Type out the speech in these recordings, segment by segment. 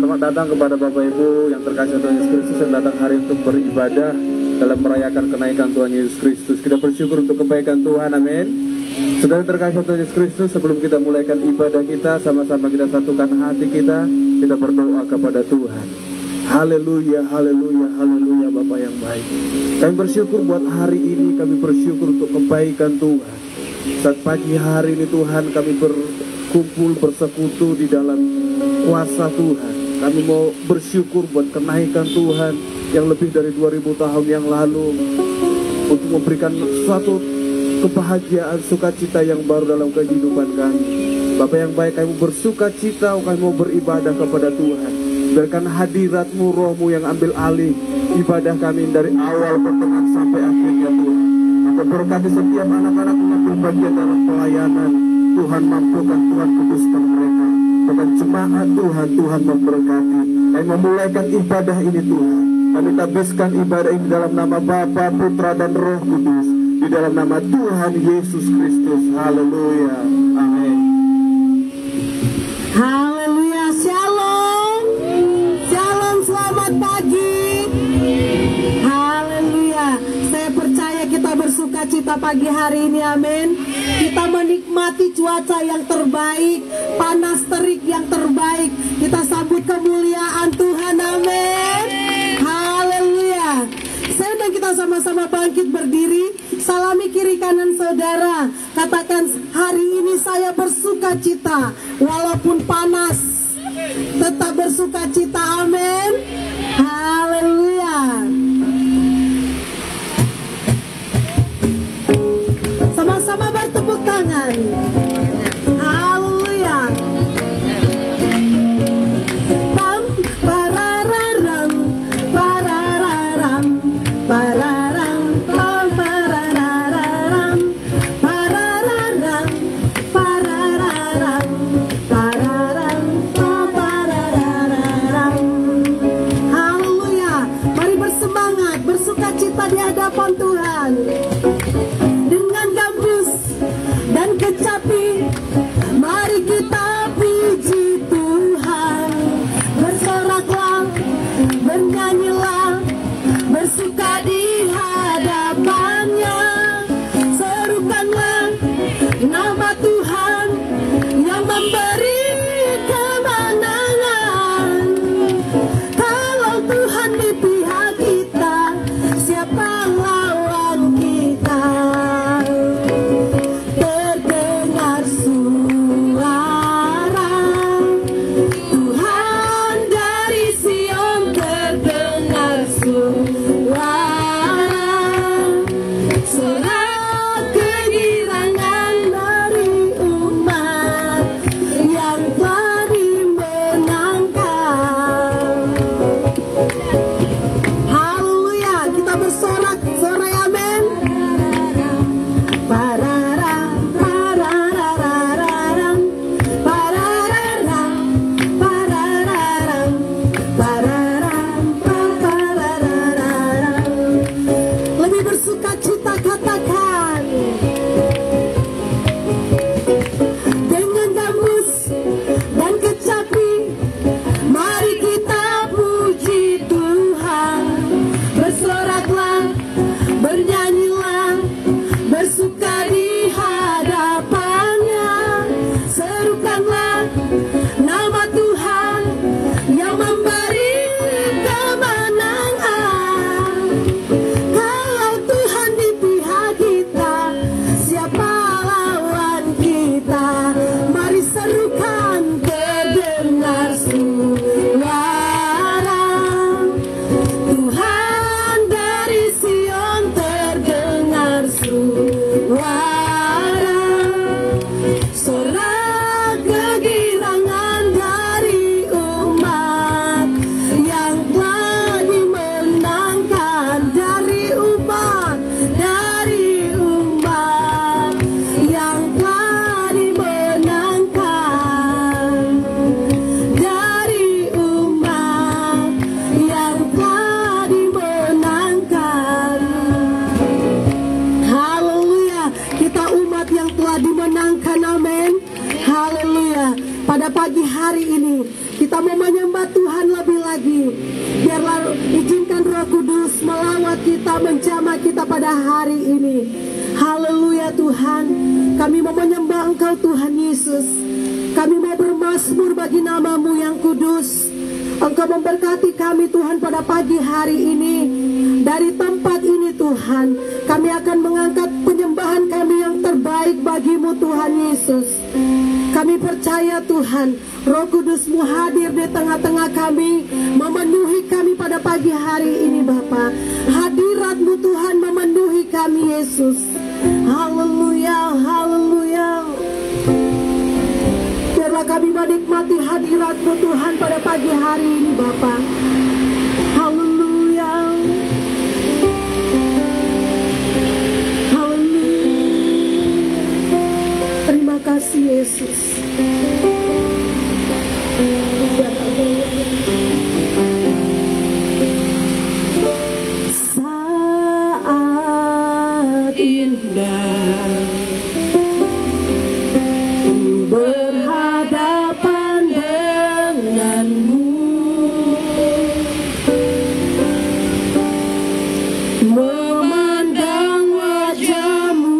Selamat datang kepada Bapak Ibu yang terkasih Tuhan Yesus Kristus yang datang hari untuk beribadah dalam merayakan kenaikan Tuhan Yesus Kristus. Kita bersyukur untuk kebaikan Tuhan, amin. Saudara terkasih Tuhan Yesus Kristus, sebelum kita mulaikan ibadah kita, sama-sama kita satukan hati kita berdoa kepada Tuhan. Haleluya, haleluya, haleluya Bapa yang baik. Kami bersyukur buat hari ini, kami bersyukur untuk kebaikan Tuhan. Saat pagi hari ini Tuhan kami berkumpul bersekutu di dalam kuasa Tuhan. Kami mau bersyukur buat kenaikan Tuhan yang lebih dari 2000 tahun yang lalu, untuk memberikan suatu kebahagiaan, sukacita yang baru dalam kehidupan kami. Bapak yang baik, kami bersuka cita, kami mau beribadah kepada Tuhan. Biarkan hadirat-Mu, Roh-Mu yang ambil alih ibadah kami dari awal pertengahan sampai akhirnya Tuhan. Maka berkati setiap anak-anak yang ambil bagian dalam pelayanan. Tuhan mampukan, Tuhan kuduskan mereka. Dengan jemaat Tuhan, Tuhan memberkati. Kami memulaikan ibadah ini Tuhan. Kami tabiskan ibadah ini dalam nama Bapa, Putra, dan Roh Kudus. Di dalam nama Tuhan Yesus Kristus. Haleluya. Amin. Haleluya. Shalom. Shalom, selamat pagi. Haleluya. Saya percaya kita bersuka cita pagi hari ini, amin. Kita menikmati cuaca yang terbaik, panas terik yang terbaik. Kita sambut kemuliaan Tuhan, amin. Haleluya. Saya dan kita sama-sama bangkit berdiri. Salami kiri kanan saudara. Katakan, hari ini saya bersuka cita. Walaupun panas, tetap bersuka cita, amin. Haleluya. Sama-sama bertepuk tangan. Haleluya. Pam parararam, parararam, pararam, pam parararam, parararam, pararam, pararam, pam parararam. ini. Biarlah izinkan Roh Kudus melawat kita, menjamah kita pada hari ini. Haleluya Tuhan, kami mau menyembah Engkau Tuhan Yesus. Kami mau bermazmur bagi nama-Mu yang kudus. Engkau memberkati kami Tuhan pada pagi hari ini. Dari tempat ini Tuhan, kami akan mengangkat penyembahan kami yang terbaik bagi-Mu Tuhan Yesus. Kami percaya Tuhan, Roh Kudus-Mu hadir di tengah-tengah kami, memenuhi kami pada pagi hari ini Bapa. Hadirat-Mu Tuhan memenuhi kami Yesus. Haleluya, haleluya. Biarlah kami menikmati hadirat-Mu Tuhan pada pagi hari ini Bapa. Haleluya. Haleluya. Terima kasih Yesus. Saat indah berhadapan denganmu, memandang wajahmu,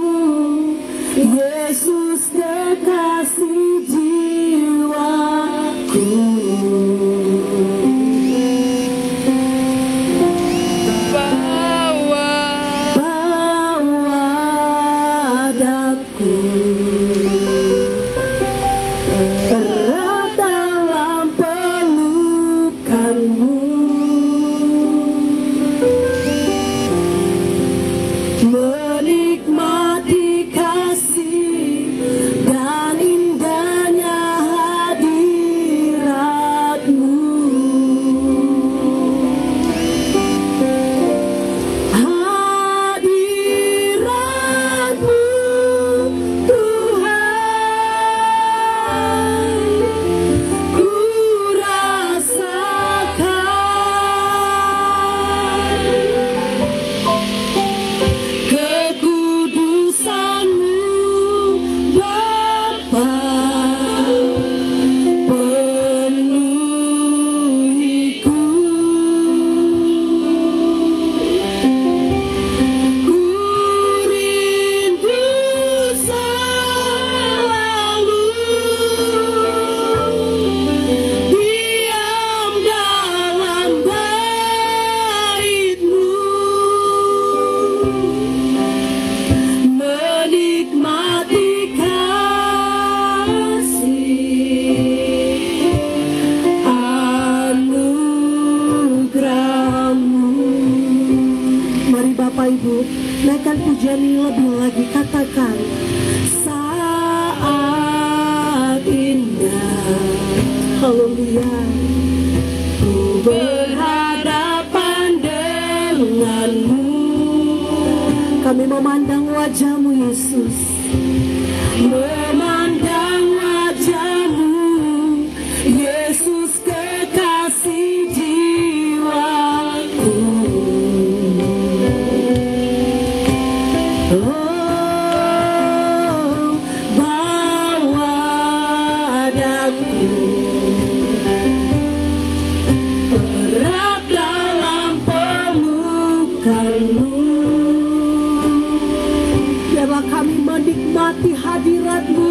Yesus kekasih jiwaku. Menikmati kasih dan indahnya hadirat-Mu. Hadirat-Mu Tuhan, ku rasakan kekudusan-Mu Bapa, penuhiku. Ku rindu selalu diam dalam bait-Mu, menikmati kasih anugerah-Mu. Mari Bapak Ibu, naikkan pujian ini lebih lagi, katakan saat indah. Haleluya. Ku berhadapan denganmu, kami memandang wajah-Mu Yesus, memandang wajah-Mu Yesus kekasih jiwaku. Oh, bawa daku erat dalam pelukan-Mu. Biarlah kami menikmati hadirat-Mu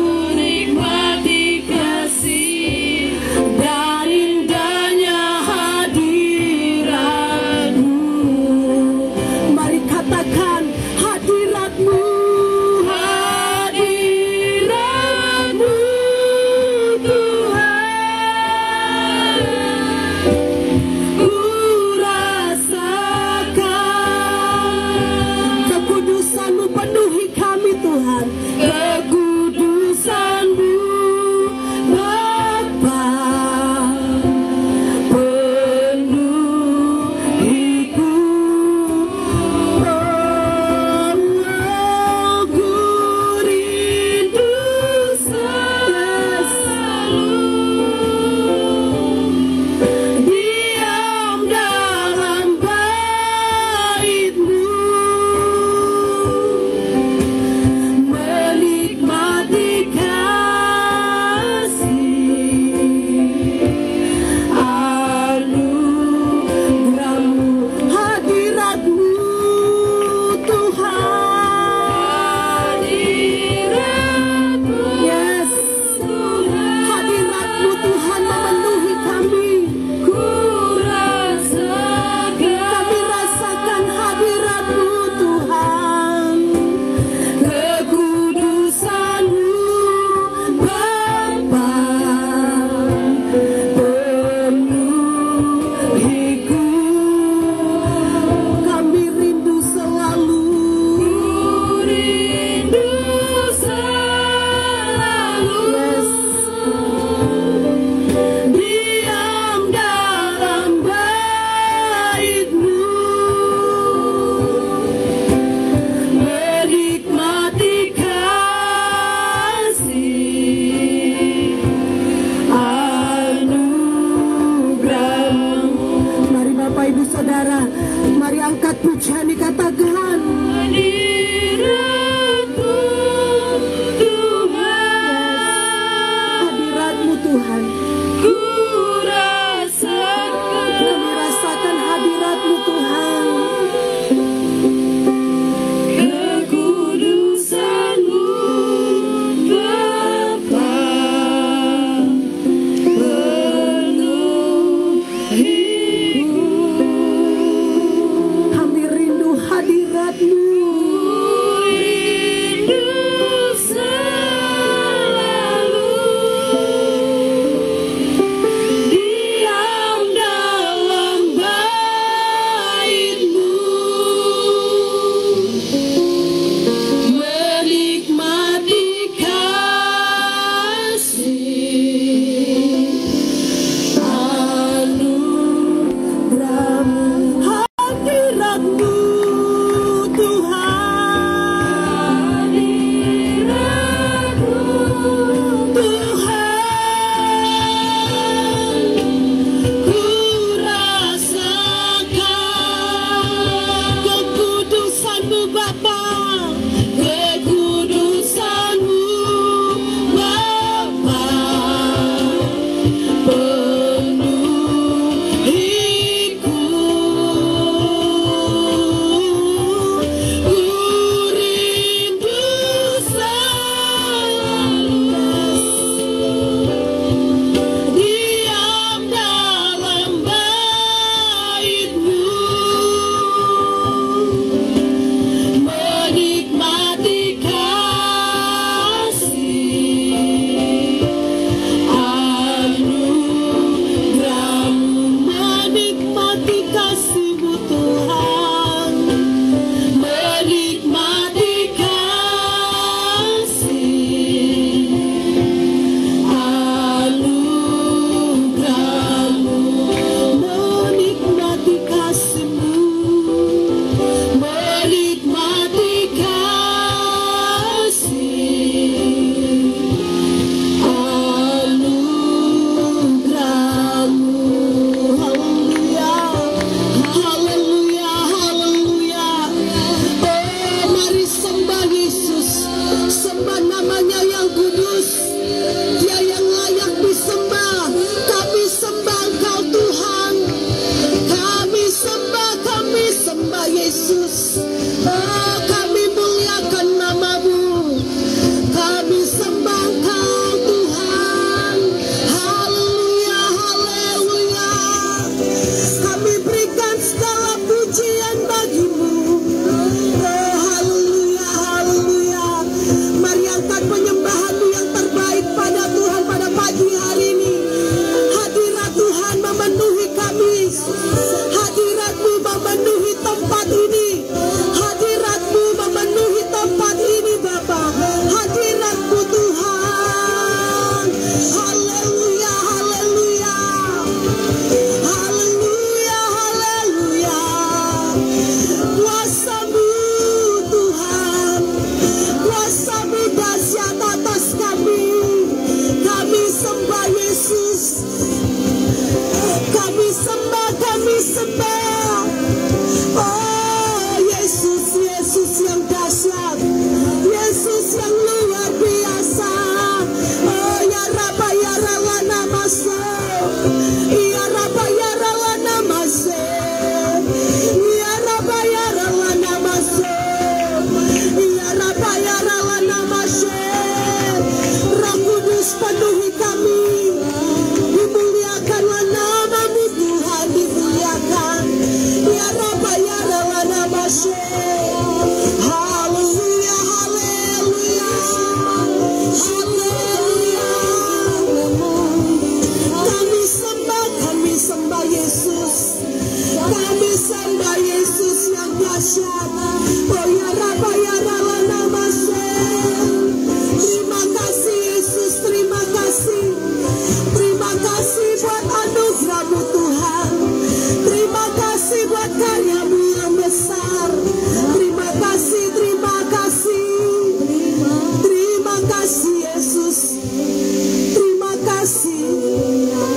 saudara. Mari angkat pujian dikatakan. Hadiratmu Tuhan, Hadiratmu Tuhan. ku rasakan. Kami rasakan hadiratmu Tuhan. Kekudusan-Mu Bapa, penuhiku. Kami rindu hadiratmu. Rindu selalu diam dalam bait-Mu, menikmati kasih anugerah-Mu. Hadiratmu Tuhan. Hadirat-Mu Tuhan, ku rasakan Kekudusan-Mu Bapa. kekudusan-Mu Bapa, penuhiku. Ku rindu selalu diam dalam bait-Mu, menikmati kasih anugerah-Mu, Menikmati kasih-Mu Tuhan. menikmati kasih anugerah-Mu, Menikmati kasih-Mu. menikmati kasih anugerah-Mu. Haleluya. Haleluya. Haleluya. Oh, mari sembah Yesus. Sembah namanya yang kudus. Dia yang layak disembah. Kami sembah Engkau Tuhan. Kami sembah Yesus. Oh, kami muliakan nama-Mu. Kami sembah Engkau Tuhan. Haleluya. Haleluya. Kami berikan segala pujian bagi-Mu. Oh, haleluya. Haleluya. Mari angkat penyembahan-Mu yang terbaik pada Tuhan pada pagi hari ini. Hadirat Tuhan memenuhi kami. Hadirat-Mu memenuhi tempat ini. Hadirat-Mu memenuhi tempat ini Bapa. Hadirat-Mu Tuhan. Haleluya. Haleluya. Haleluya. Haleluya. Kuasa-Mu Tuhan. Kuasa-Mu dahsyat atas kami. Kami sembah Yesus. Kami sembah, kami sembah. Oh, Yesus, Yesus yang dahsyat. Yesus yang luar biasa. Oh, ya Rabba ya Rawana Mase. Ya Rabba ya Rawana Mase. Ya Rabba ya Rawana Mase. Ya Rabba ya Rawana Mase. Roh Kudus penuhi kami. Dimuliakanlah nama-Mu Tuhan, dimuliakan. Ya Rabba ya Rawana Mase. Haleluya, haleluya. Haleluya. Kami sembah Yesus. Kami sembah Yesus yang dahsyat. Oh ya Rabba ya Rawana Mase. Terima kasih Yesus, terima kasih. Terima kasih buat anugerah-Mu Tuhan. Terima kasih buat karya-Mu yang besar. Terima kasih, terima kasih. Terima kasih Yesus. Terima kasih.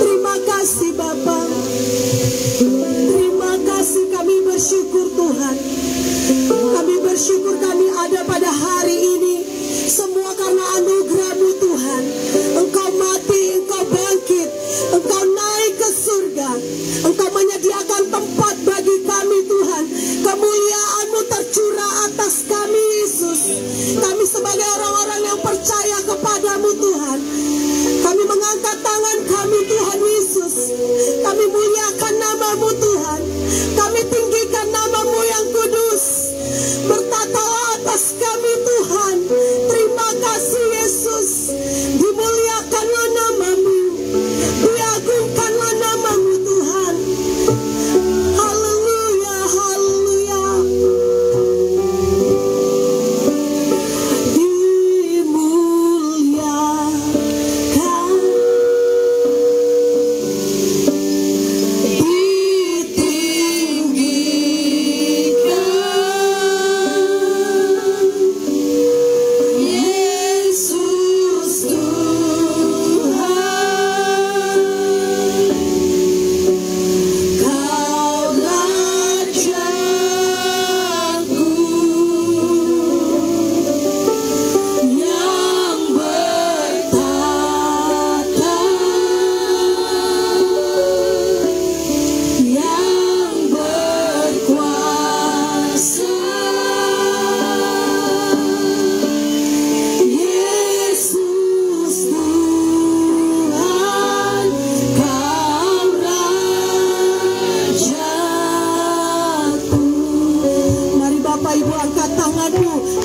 Terima kasih Bapa. Terima kasih Engkau menyediakan tempat bagi kami Tuhan. Kemuliaan-Mu tercurah atas kami Yesus. Kami sebagai orang-orang yang percaya kepadamu Tuhan, kami mengangkat tangan kami Tuhan Yesus. Kami muliakan nama-Mu Tuhan. Kami tinggikan nama-Mu yang kudus. Bertatalah atas kami Tuhan. Terima kasih Yesus. Dimuliakanlah nama-Mu. Diagungkanlah nama-Mu Tuhan. Haleluya, haleluya.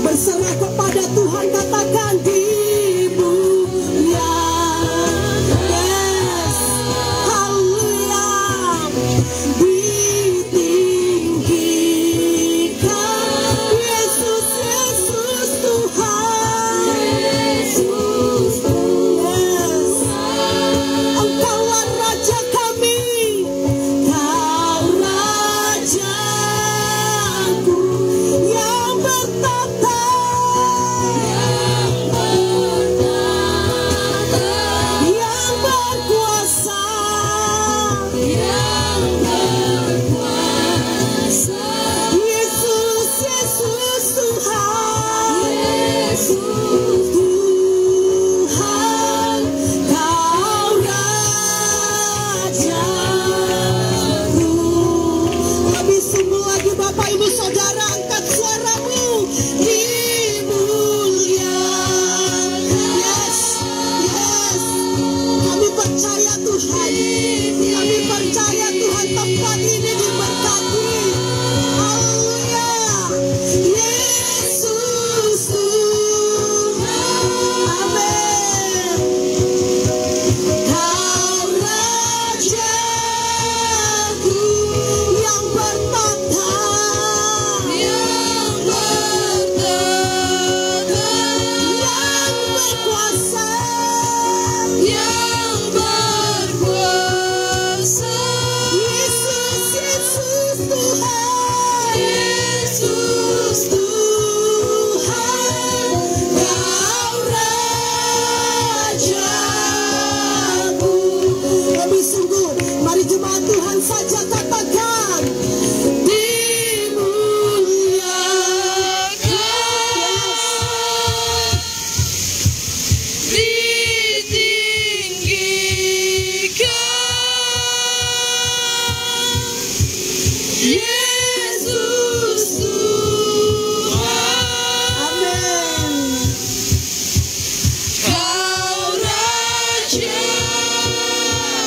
Berserah kepada Tuhan, katakan dimuliakan. Yes, haleluya. Ditinggikan Yesus, Yesus Tuhan. Yesus Tuhan. Engkaulah Raja kami. Kau Rajaku yang bertata. Bapak Ibu Saudara, angkat suaramu. Dimuliakan. Yes, yes. Kami percaya Tuhan. Kami percaya Tuhan tempat ini diberkati. Haleluya. Yesus Tuhan. Amin. Kau Rajaku yang bertata. Mari jemaat Tuhan saja katakan dimuliakan, ditinggikan Yesus Tuhan. Amin. Kau Raja.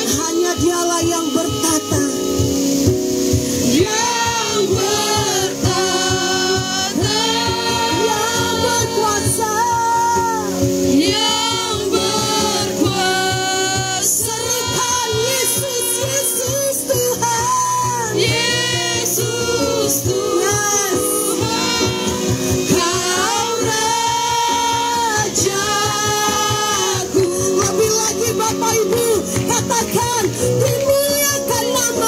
Hanya Dialah yang bertata, yang bertata, yang berkuasa, yang berkuasa. Serikan Yesus, Yesus Tuhan, Yesus Tuhan. Kau Rajaku. Lebih lagi Bapak Ibu katakan dimuliakan nama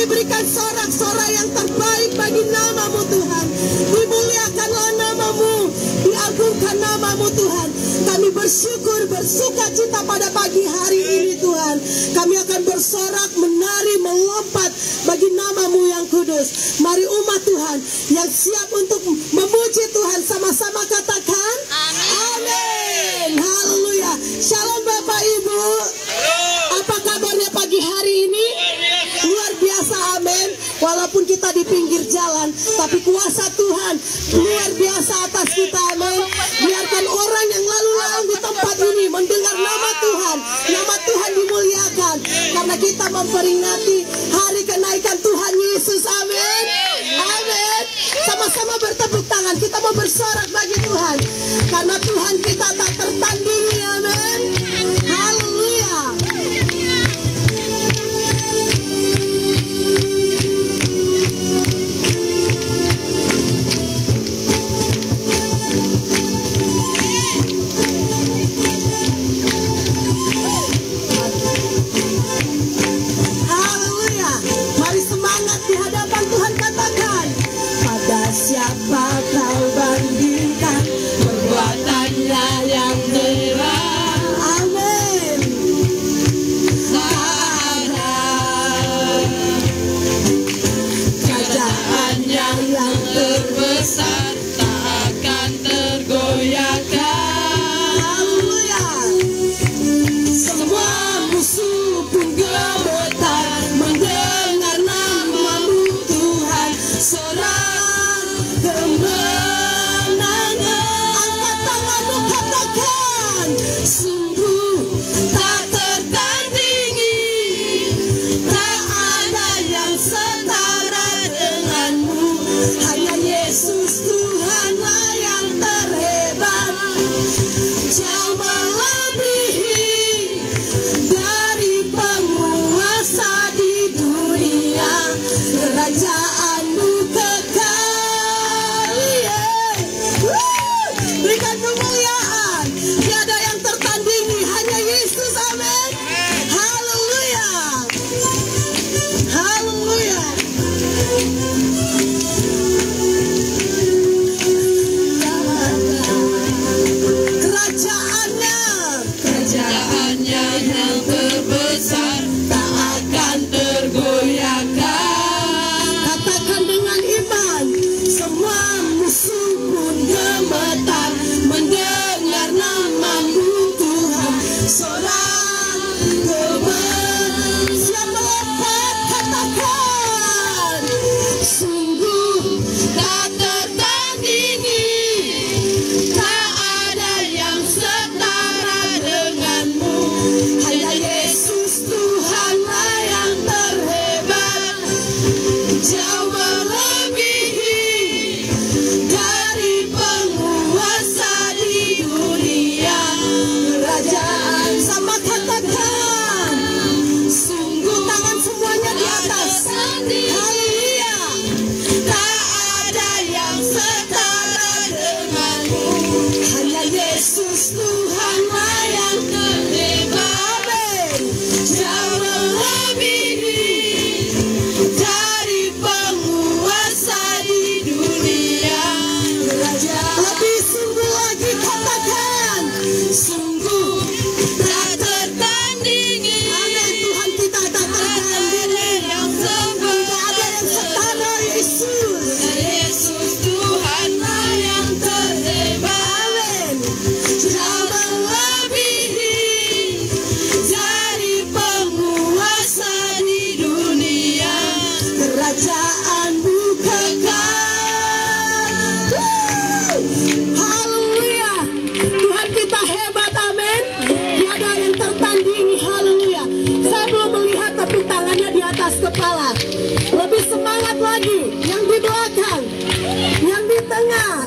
berikan sorak-sorai yang terbaik bagi nama-Mu Tuhan. Dimuliakanlah nama-Mu, diagungkan nama-Mu Tuhan. Kami bersyukur, bersuka cita pada pagi hari ini Tuhan. Kami akan bersorak, menari, melompat bagi nama-Mu yang kudus. Mari umat Tuhan yang siap untuk memuji Tuhan sama-sama katakan amin. Haleluya. Shalom Bapak Ibu. Apa kabarnya pagi hari ini? Luar biasa, amin. Walaupun kita di pinggir jalan, tapi kuasa Tuhan luar biasa atas kita, amin. Biarkan orang yang lalu lalang di tempat ini mendengar nama Tuhan. Nama Tuhan dimuliakan karena kita memperingati hari kenaikan Tuhan Yesus, amin. Amin. Sama-sama bertepuk tangan, kita mau bersorak bagi Tuhan karena Tuhan kita tak tertandingi, amin. Haleluya. Haleluya. Mari semangat di hadapan Tuhan, katakan, pada siapa kau bandingkan perbuatannya yang terang. Amin. Kerajaannya yang terbesar tak akan tergoyahkan. Haleluya. Semua musuh pun gemetar mendengar nama-Mu Tuhan. Sorak kemenangan. Angkat tanganmu, katakan, sungguh tak tertandingi, tak ada yang setara denganmu. Hanya Yesus Tuhanlah yang terhebat, jauh melebihi dari penguasa di dunia. Kerajaan-Mu kekal. Berikan kemuliaan. Tiada yang tertandingi, hanya Yesus, amin. Haleluya. Haleluya. Kerajaannya yang terbesar tak akan tergoyahkan. Katakan dengan iman, semua musuh pun gemetar mendengar nama-Mu Tuhan. Sorak kemenangan. Siap melompat, katakan, sungguh tak tertandingi, tak ada yang setara denganmu. Hanya Yesus Tuhanlah yang terhebat, jauh melebihi dari penguasa di dunia. Kerajaan, sama katakan, sungguh, tangan semuanya di atas. Haleluya. Tak ada yang setara denganmu. Hanya Yesus Tuhanlah yang terhebat, amin. Jauh melebihi dari penguasa di dunia. Kerajaan, lebih sungguh lagi, katakan, sungguh tak tertandingi. Amin. Tuhan kita tak tertandingi. Tak ada yang setara Yesus. Yesus Tuhanlah yang terhebat, amin. Jauh melebihi dari penguasa di dunia. Kerajaan-Mu kekal. Haleluya. Tuhan kita hebat, amin. Tiada yang tertandingi, haleluya. Saya belum melihat tapi tangannya di atas kepala. Lebih semangat lagi. Yang di belakang, yang di tengah.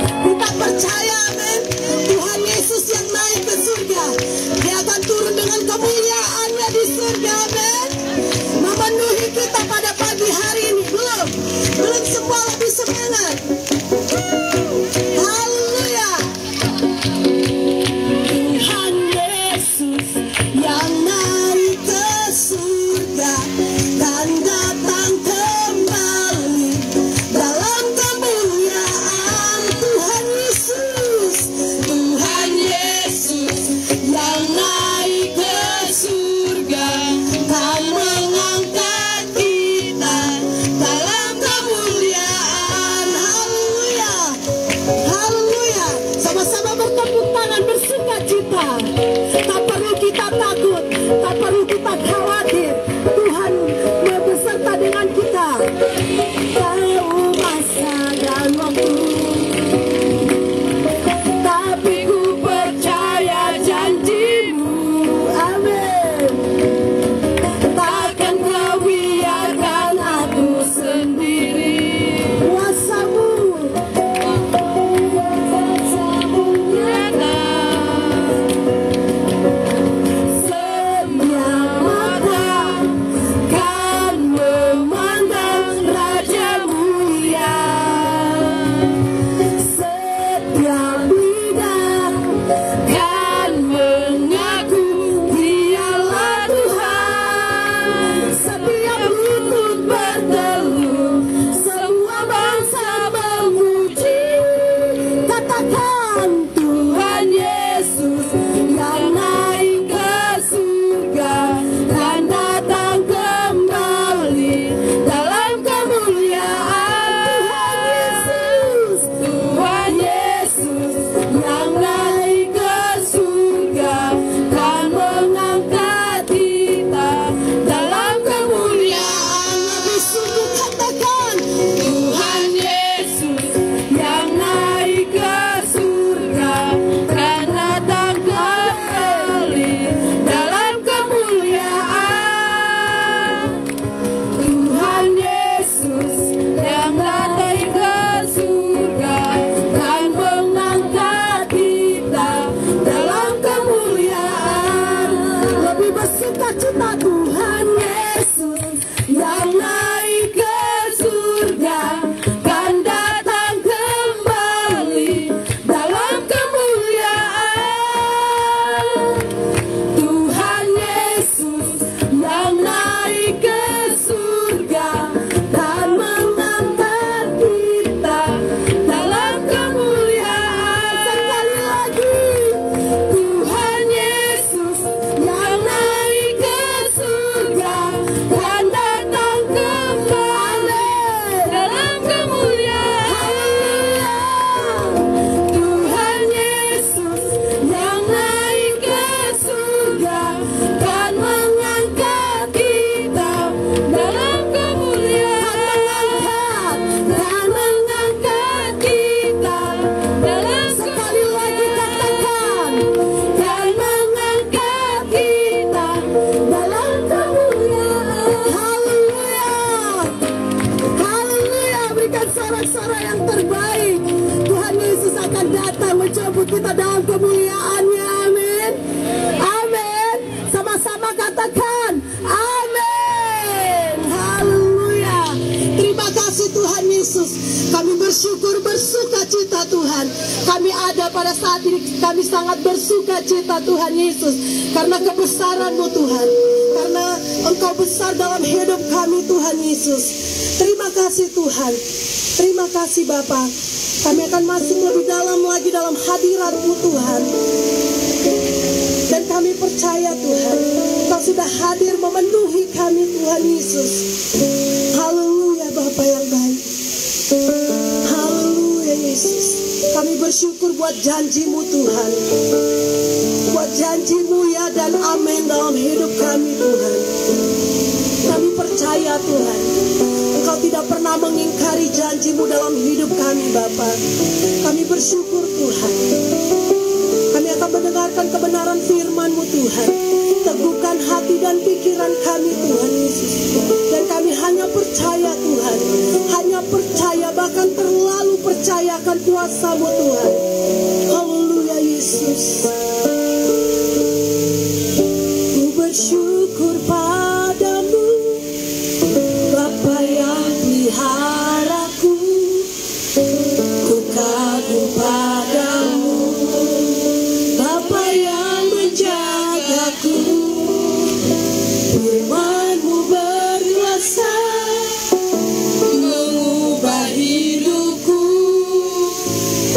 Kita percaya, amin. Tuhan Yesus yang naik ke surga, Dia akan turun dengan kemuliaan-Nya di surga, amin. Memenuhi kita pada pagi hari ini. Belum semua, lebih semangat. Haleluya. Tuhan Yesus yang naik ke surga dan datang sukacita Tuhan Yesus yang naik ke surga kan datang kembali dalam kemuliaan. Tuhan Yesus yang naik ke surga dan mengangkat kita dalam kemuliaan. Sekali lagi, Tuhan Yesus yang naik ke surga dan datang kembali dalam kemuliaan. Tuhan Yesus yang naik ke surga dan mengangkat kita dalam kemuliaan. Dan mengangkat kita dalam, sekali lagi katakan, dan mengangkat kita dalam kemuliaan. Haleluya, haleluya. Berikan sorak-sorak yang terbaik. Tuhan Yesus akan datang menjemput kita dalam kemuliaannya. Amin, amin. Sama-sama katakan amin. Haleluya. Terima kasih Tuhan Yesus. Kami bersyukur, bersuka cita Tuhan. Kami ada pada saat ini, kami sangat bersuka cita Tuhan Yesus. Karena kebesaran-Mu Tuhan. Karena Engkau besar dalam hidup kami Tuhan Yesus. Terima kasih Tuhan. Terima kasih Bapa. Kami akan masuk lebih dalam lagi dalam hadirat-Mu Tuhan. Dan kami percaya Tuhan, Kau sudah hadir memenuhi kami Tuhan Yesus. Haleluya Bapa yang baik. Haleluya Yesus. Kami bersyukur buat janji-Mu Tuhan. Buat janji-Mu ya dan amin dalam hidup kami Tuhan. Kami percaya Tuhan, Engkau tidak pernah mengingkari janji-Mu dalam hidup kami Bapa. Kami bersyukur Tuhan. Kami akan mendengarkan kebenaran firman-Mu Tuhan. Teguhkan hati dan pikiran kami Tuhan Yesus. Dan kami hanya percaya Tuhan. Hanya percaya, bahkan terlalu percaya akan kuasa-Mu Tuhan. Haleluya Yesus. Ku bersyukur padamu Bapa yang peliharaku. Ku kagum padamu Bapa yang menjagaku. Firman-Mu berkuasa mengubah hidupku.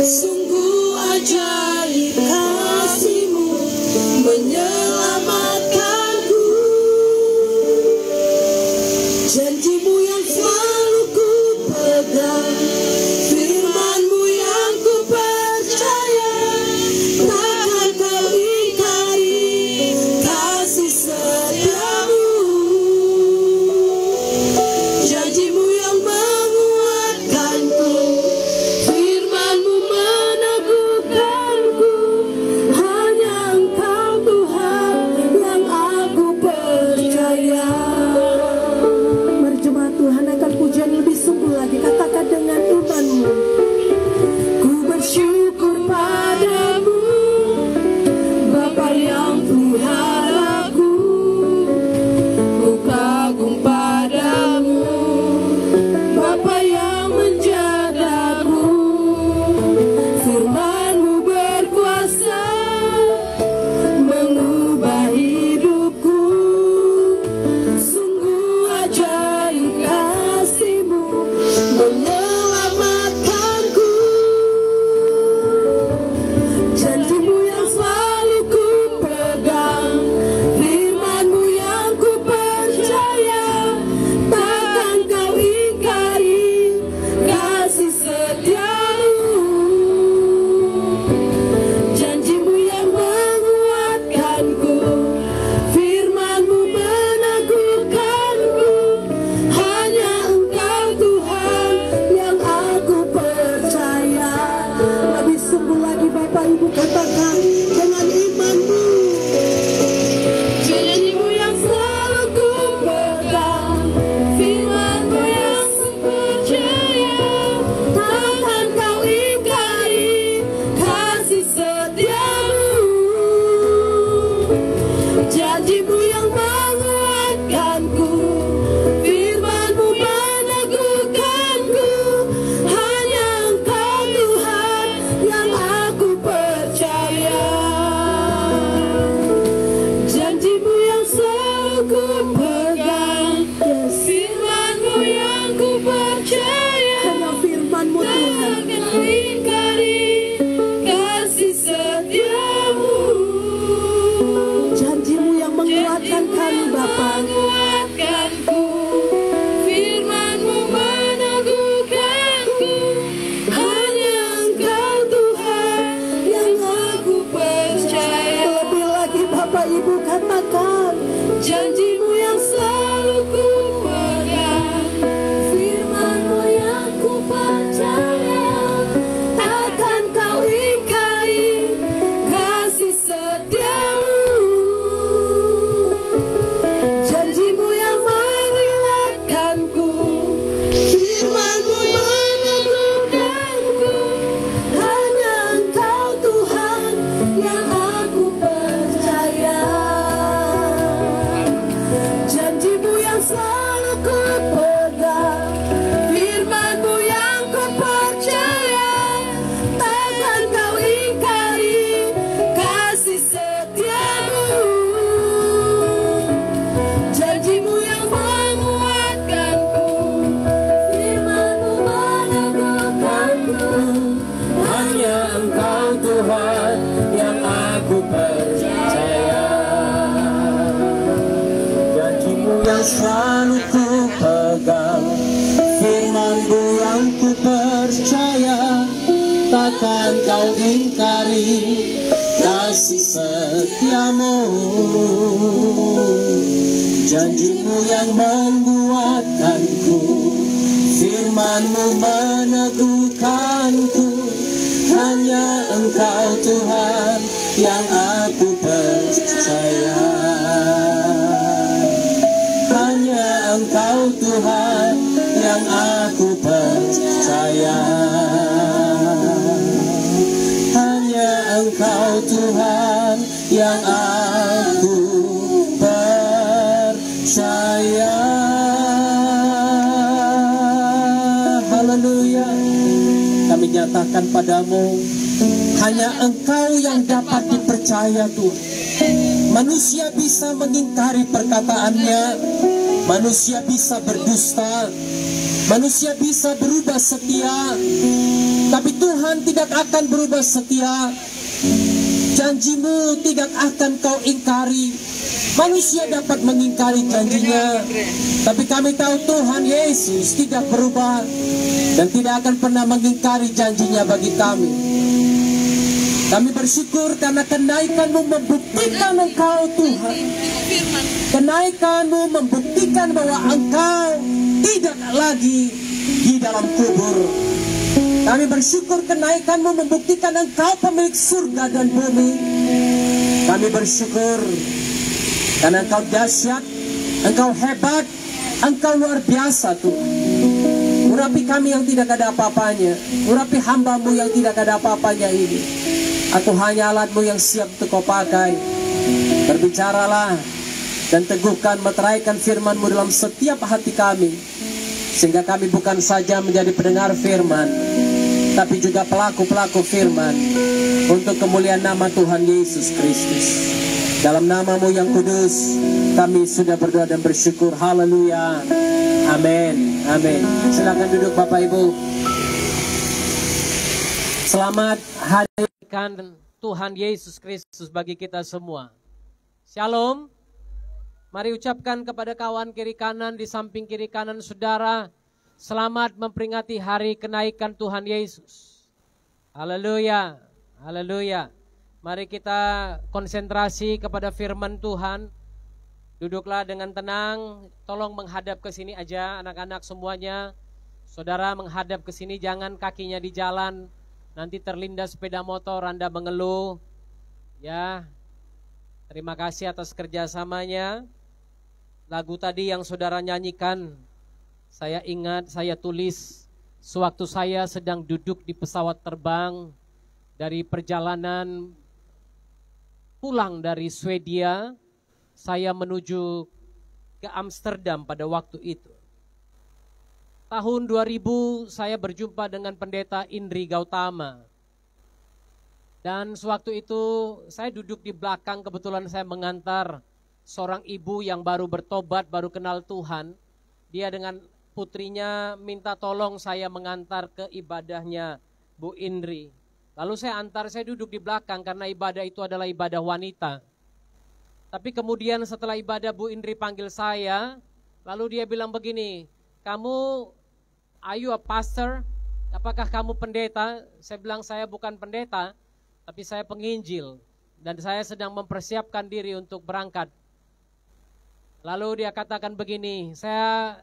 Sungguh ajaib kasih-Mu menyelamatkanku. Janji-Mu yang selalu ku pegang, firman-Mu yang ku percaya, takkan Kau ingkari kasih setia-Mu. Janji-Mu yang menguatkanku, firman-Mu meneguhkanku. Hanya Engkau Tuhan yang aku percaya. Mari jemaat Tuhan akan pujian lebih sungguh lagi. Katakan dengan iman-Mu. Ku bersyukur padamu Bapa yang peliharaku. Ku kagum padamu Bapa yang menjagaku. Firman-Mu berkuasa mengubah hidupku. Sungguh ajaib kasih-Mu menyelamatkanku. Janji-Mu yang selalu ku pegang, firman-Mu yang ku percaya, takkan Kau ingkari kasih setia-Mu. Janji-Mu yang menguatkanku, firman-Mu meneguhkanku. Hanya Engkau Tuhan yang aku percaya. Lebih sungguh lagi Bapak Ibu katakan dengan iman-Mu. Janji-Mu yang selalu ku pegang, firman-Mu yang ku percaya, takkan Kau ingkari kasih setia-Mu. Janji-Mu yang Bapak Ibu katakan, Janjimu yang selalu ku pegang, firman-Mu yang ku percaya, takkan kau ingkari kasih setiamu. janjimu yang Mengingatkanku, firman-Mu meneguhkanku, hanya Engkau Tuhan yang aku percaya. Janjimu yang selalu ku pegang, firman-Mu yang ku percaya, takkan kau ingkari kasih setiamu. Janjimu yang menguatkanku, firman-Mu meneguhkanku, hanya Engkau Tuhan yang aku percaya. Janjimu yang selalu ku pegang, firman-Mu yang ku percaya, takkan kau ingkari kasih setiamu. Janjimu yang menguatkanku, firman-Mu meneguhkanku, hanya Engkau Tuhan yang aku percaya. Hanya Engkau Tuhan yang aku percaya. Hanya Engkau Tuhan yang aku percaya. Haleluya. Kami nyatakan padamu, hanya Engkau yang dapat dipercaya Tuhan. Manusia bisa mengingkari perkataannya, manusia bisa berdusta, manusia bisa berubah setia, tapi Tuhan tidak akan berubah setia. Janjimu tidak akan kau ingkari. Manusia dapat mengingkari janjinya, tapi kami tahu Tuhan Yesus tidak berubah dan tidak akan pernah mengingkari janjinya bagi kami. Kami bersyukur karena kenaikan-Mu membuktikan Engkau Tuhan. Kenaikan-Mu membuktikan bahwa Engkau tidak lagi di dalam kubur. Kami bersyukur kenaikan-Mu membuktikan Engkau pemilik surga dan bumi. Kami bersyukur karena Engkau dahsyat, Engkau hebat, Engkau luar biasa Tuhan. Urapi kami yang tidak ada apa-apanya, urapi hamba-Mu yang tidak ada apa-apanya ini. Aku hanya alat-Mu yang siap untuk Kau pakai. Berbicaralah dan teguhkan, meteraikan firman-Mu dalam setiap hati kami, sehingga kami bukan saja menjadi pendengar firman, tapi juga pelaku-pelaku firman untuk kemuliaan nama Tuhan Yesus Kristus. Dalam nama-Mu yang kudus, kami sudah berdoa dan bersyukur. Haleluya. Amin. Amin. Silakan duduk Bapak Ibu. Selamat hari Tuhan Yesus Kristus bagi kita semua. Shalom. Mari ucapkan kepada kawan kiri kanan, di samping kiri kanan saudara, selamat memperingati hari kenaikan Tuhan Yesus. Haleluya. Haleluya. Mari kita konsentrasi kepada firman Tuhan. Duduklah dengan tenang, tolong menghadap ke sini aja anak-anak semuanya. Saudara menghadap ke sini, jangan kakinya di jalan. Nanti terlindas sepeda motor, Anda mengeluh. Ya, terima kasih atas kerjasamanya. Lagu tadi yang saudara nyanyikan, saya ingat, saya tulis sewaktu saya sedang duduk di pesawat terbang dari perjalanan pulang dari Swedia, saya menuju ke Amsterdam pada waktu itu. Tahun 2000 saya berjumpa dengan pendeta Indri Gautama. Dan sewaktu itu saya duduk di belakang, kebetulan saya mengantar seorang ibu yang baru bertobat, baru kenal Tuhan. Dia dengan putrinya minta tolong saya mengantar ke ibadahnya Bu Indri. Lalu saya antar, saya duduk di belakang karena ibadah itu adalah ibadah wanita. Tapi kemudian setelah ibadah Bu Indri panggil saya, lalu dia bilang begini, kamu, are you a pastor? Apakah kamu pendeta? Saya bilang saya bukan pendeta, tapi saya penginjil. dan saya sedang mempersiapkan diri untuk berangkat. Lalu dia katakan begini, saya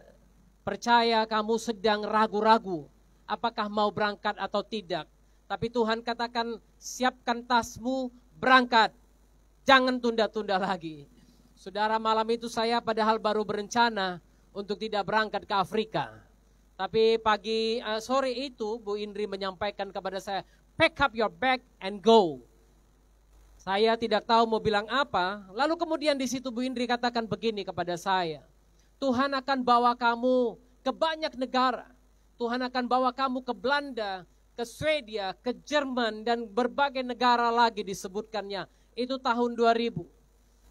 percaya kamu sedang ragu-ragu apakah mau berangkat atau tidak. Tapi Tuhan katakan, siapkan tasmu, berangkat. Jangan tunda-tunda lagi. Saudara, malam itu saya padahal baru berencana untuk tidak berangkat ke Afrika. Tapi sore itu Bu Indri menyampaikan kepada saya, pack up your bag and go. Saya tidak tahu mau bilang apa, lalu kemudian di situ Bu Indri katakan begini kepada saya, Tuhan akan bawa kamu ke banyak negara, Tuhan akan bawa kamu ke Belanda, ke Swedia, ke Jerman, dan berbagai negara lagi disebutkannya, itu tahun 2000.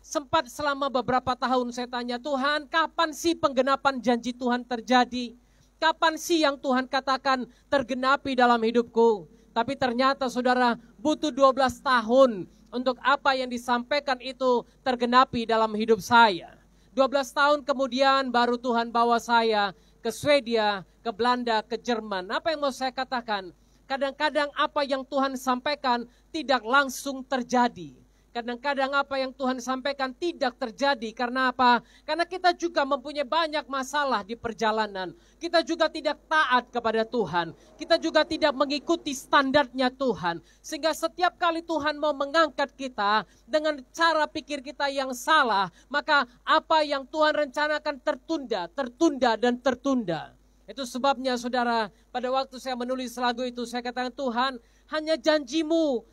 Sempat selama beberapa tahun saya tanya, Tuhan kapan sih penggenapan janji Tuhan terjadi? Kapan sih yang Tuhan katakan tergenapi dalam hidupku? Tapi ternyata saudara butuh 12 tahun untuk apa yang disampaikan itu tergenapi dalam hidup saya. 12 tahun kemudian baru Tuhan bawa saya ke Swedia, ke Belanda, ke Jerman. Apa yang mau saya katakan? Kadang-kadang apa yang Tuhan sampaikan tidak langsung terjadi. Kadang-kadang apa yang Tuhan sampaikan tidak terjadi. Karena apa? Karena kita juga mempunyai banyak masalah di perjalanan. Kita juga tidak taat kepada Tuhan. Kita juga tidak mengikuti standarnya Tuhan. Sehingga setiap kali Tuhan mau mengangkat kita dengan cara pikir kita yang salah, maka apa yang Tuhan rencanakan tertunda, tertunda, dan tertunda. Itu sebabnya saudara, pada waktu saya menulis lagu itu, saya katakan, Tuhan, hanya janjimu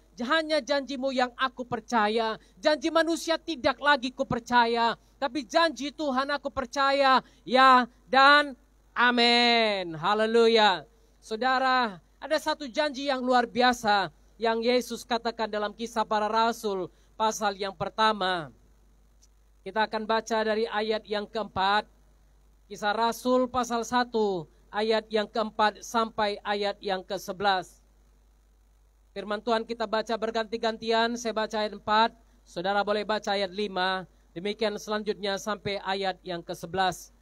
yang aku percaya. Janji manusia tidak lagi ku percaya, tapi janji Tuhan aku percaya. Ya dan amin. Haleluya. Saudara, ada satu janji yang luar biasa yang Yesus katakan dalam Kisah Para Rasul pasal yang pertama. Kita akan baca dari ayat yang keempat. Kisah Rasul pasal 1 ayat yang keempat sampai ayat yang ke-11. Firman Tuhan kita baca berganti-gantian, saya baca ayat 4, saudara boleh baca ayat 5, demikian selanjutnya sampai ayat yang ke-11.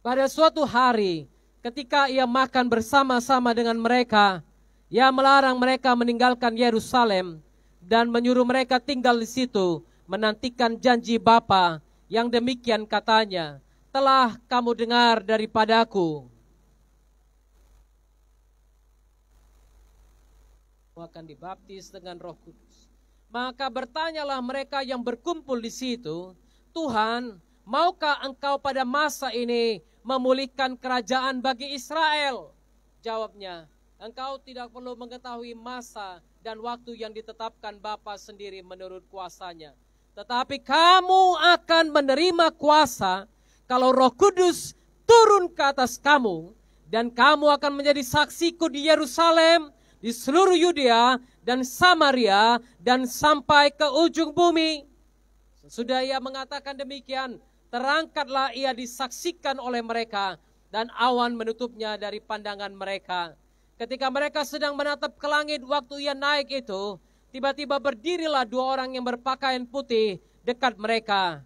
Pada suatu hari, ketika ia makan bersama-sama dengan mereka, ia melarang mereka meninggalkan Yerusalem dan menyuruh mereka tinggal di situ, menantikan janji Bapa yang demikian katanya, telah kamu dengar daripadaku. Akan dibaptis dengan Roh Kudus. Maka bertanyalah mereka yang berkumpul di situ, Tuhan, maukah engkau pada masa ini memulihkan kerajaan bagi Israel? Jawabnya, engkau tidak perlu mengetahui masa dan waktu yang ditetapkan Bapa sendiri menurut kuasanya. Tetapi kamu akan menerima kuasa kalau Roh Kudus turun ke atas kamu, dan kamu akan menjadi saksiku di Yerusalem, di seluruh Yudea dan Samaria dan sampai ke ujung bumi. Sesudah ia mengatakan demikian, terangkatlah ia disaksikan oleh mereka dan awan menutupnya dari pandangan mereka. Ketika mereka sedang menatap ke langit waktu ia naik itu, tiba-tiba berdirilah dua orang yang berpakaian putih dekat mereka.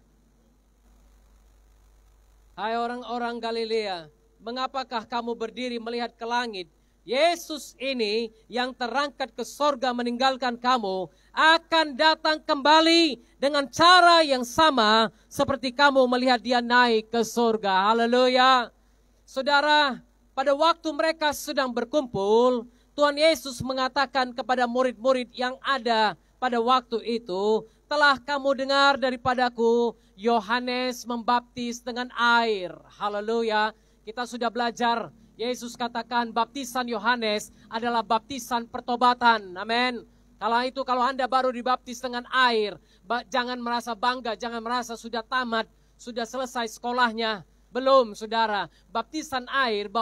Hai orang-orang Galilea, mengapakah kamu berdiri melihat ke langit? Yesus ini yang terangkat ke sorga meninggalkan kamu akan datang kembali dengan cara yang sama seperti kamu melihat dia naik ke sorga. Haleluya. Saudara, pada waktu mereka sedang berkumpul, Tuhan Yesus mengatakan kepada murid-murid yang ada pada waktu itu, telah kamu dengar daripadaku, Yohanes membaptis dengan air. Haleluya. Kita sudah belajar. Yesus katakan baptisan Yohanes adalah baptisan pertobatan. Amin. Kalau Anda baru dibaptis dengan air, jangan merasa bangga, jangan merasa sudah tamat, sudah selesai sekolahnya. Belum, saudara. Baptisan air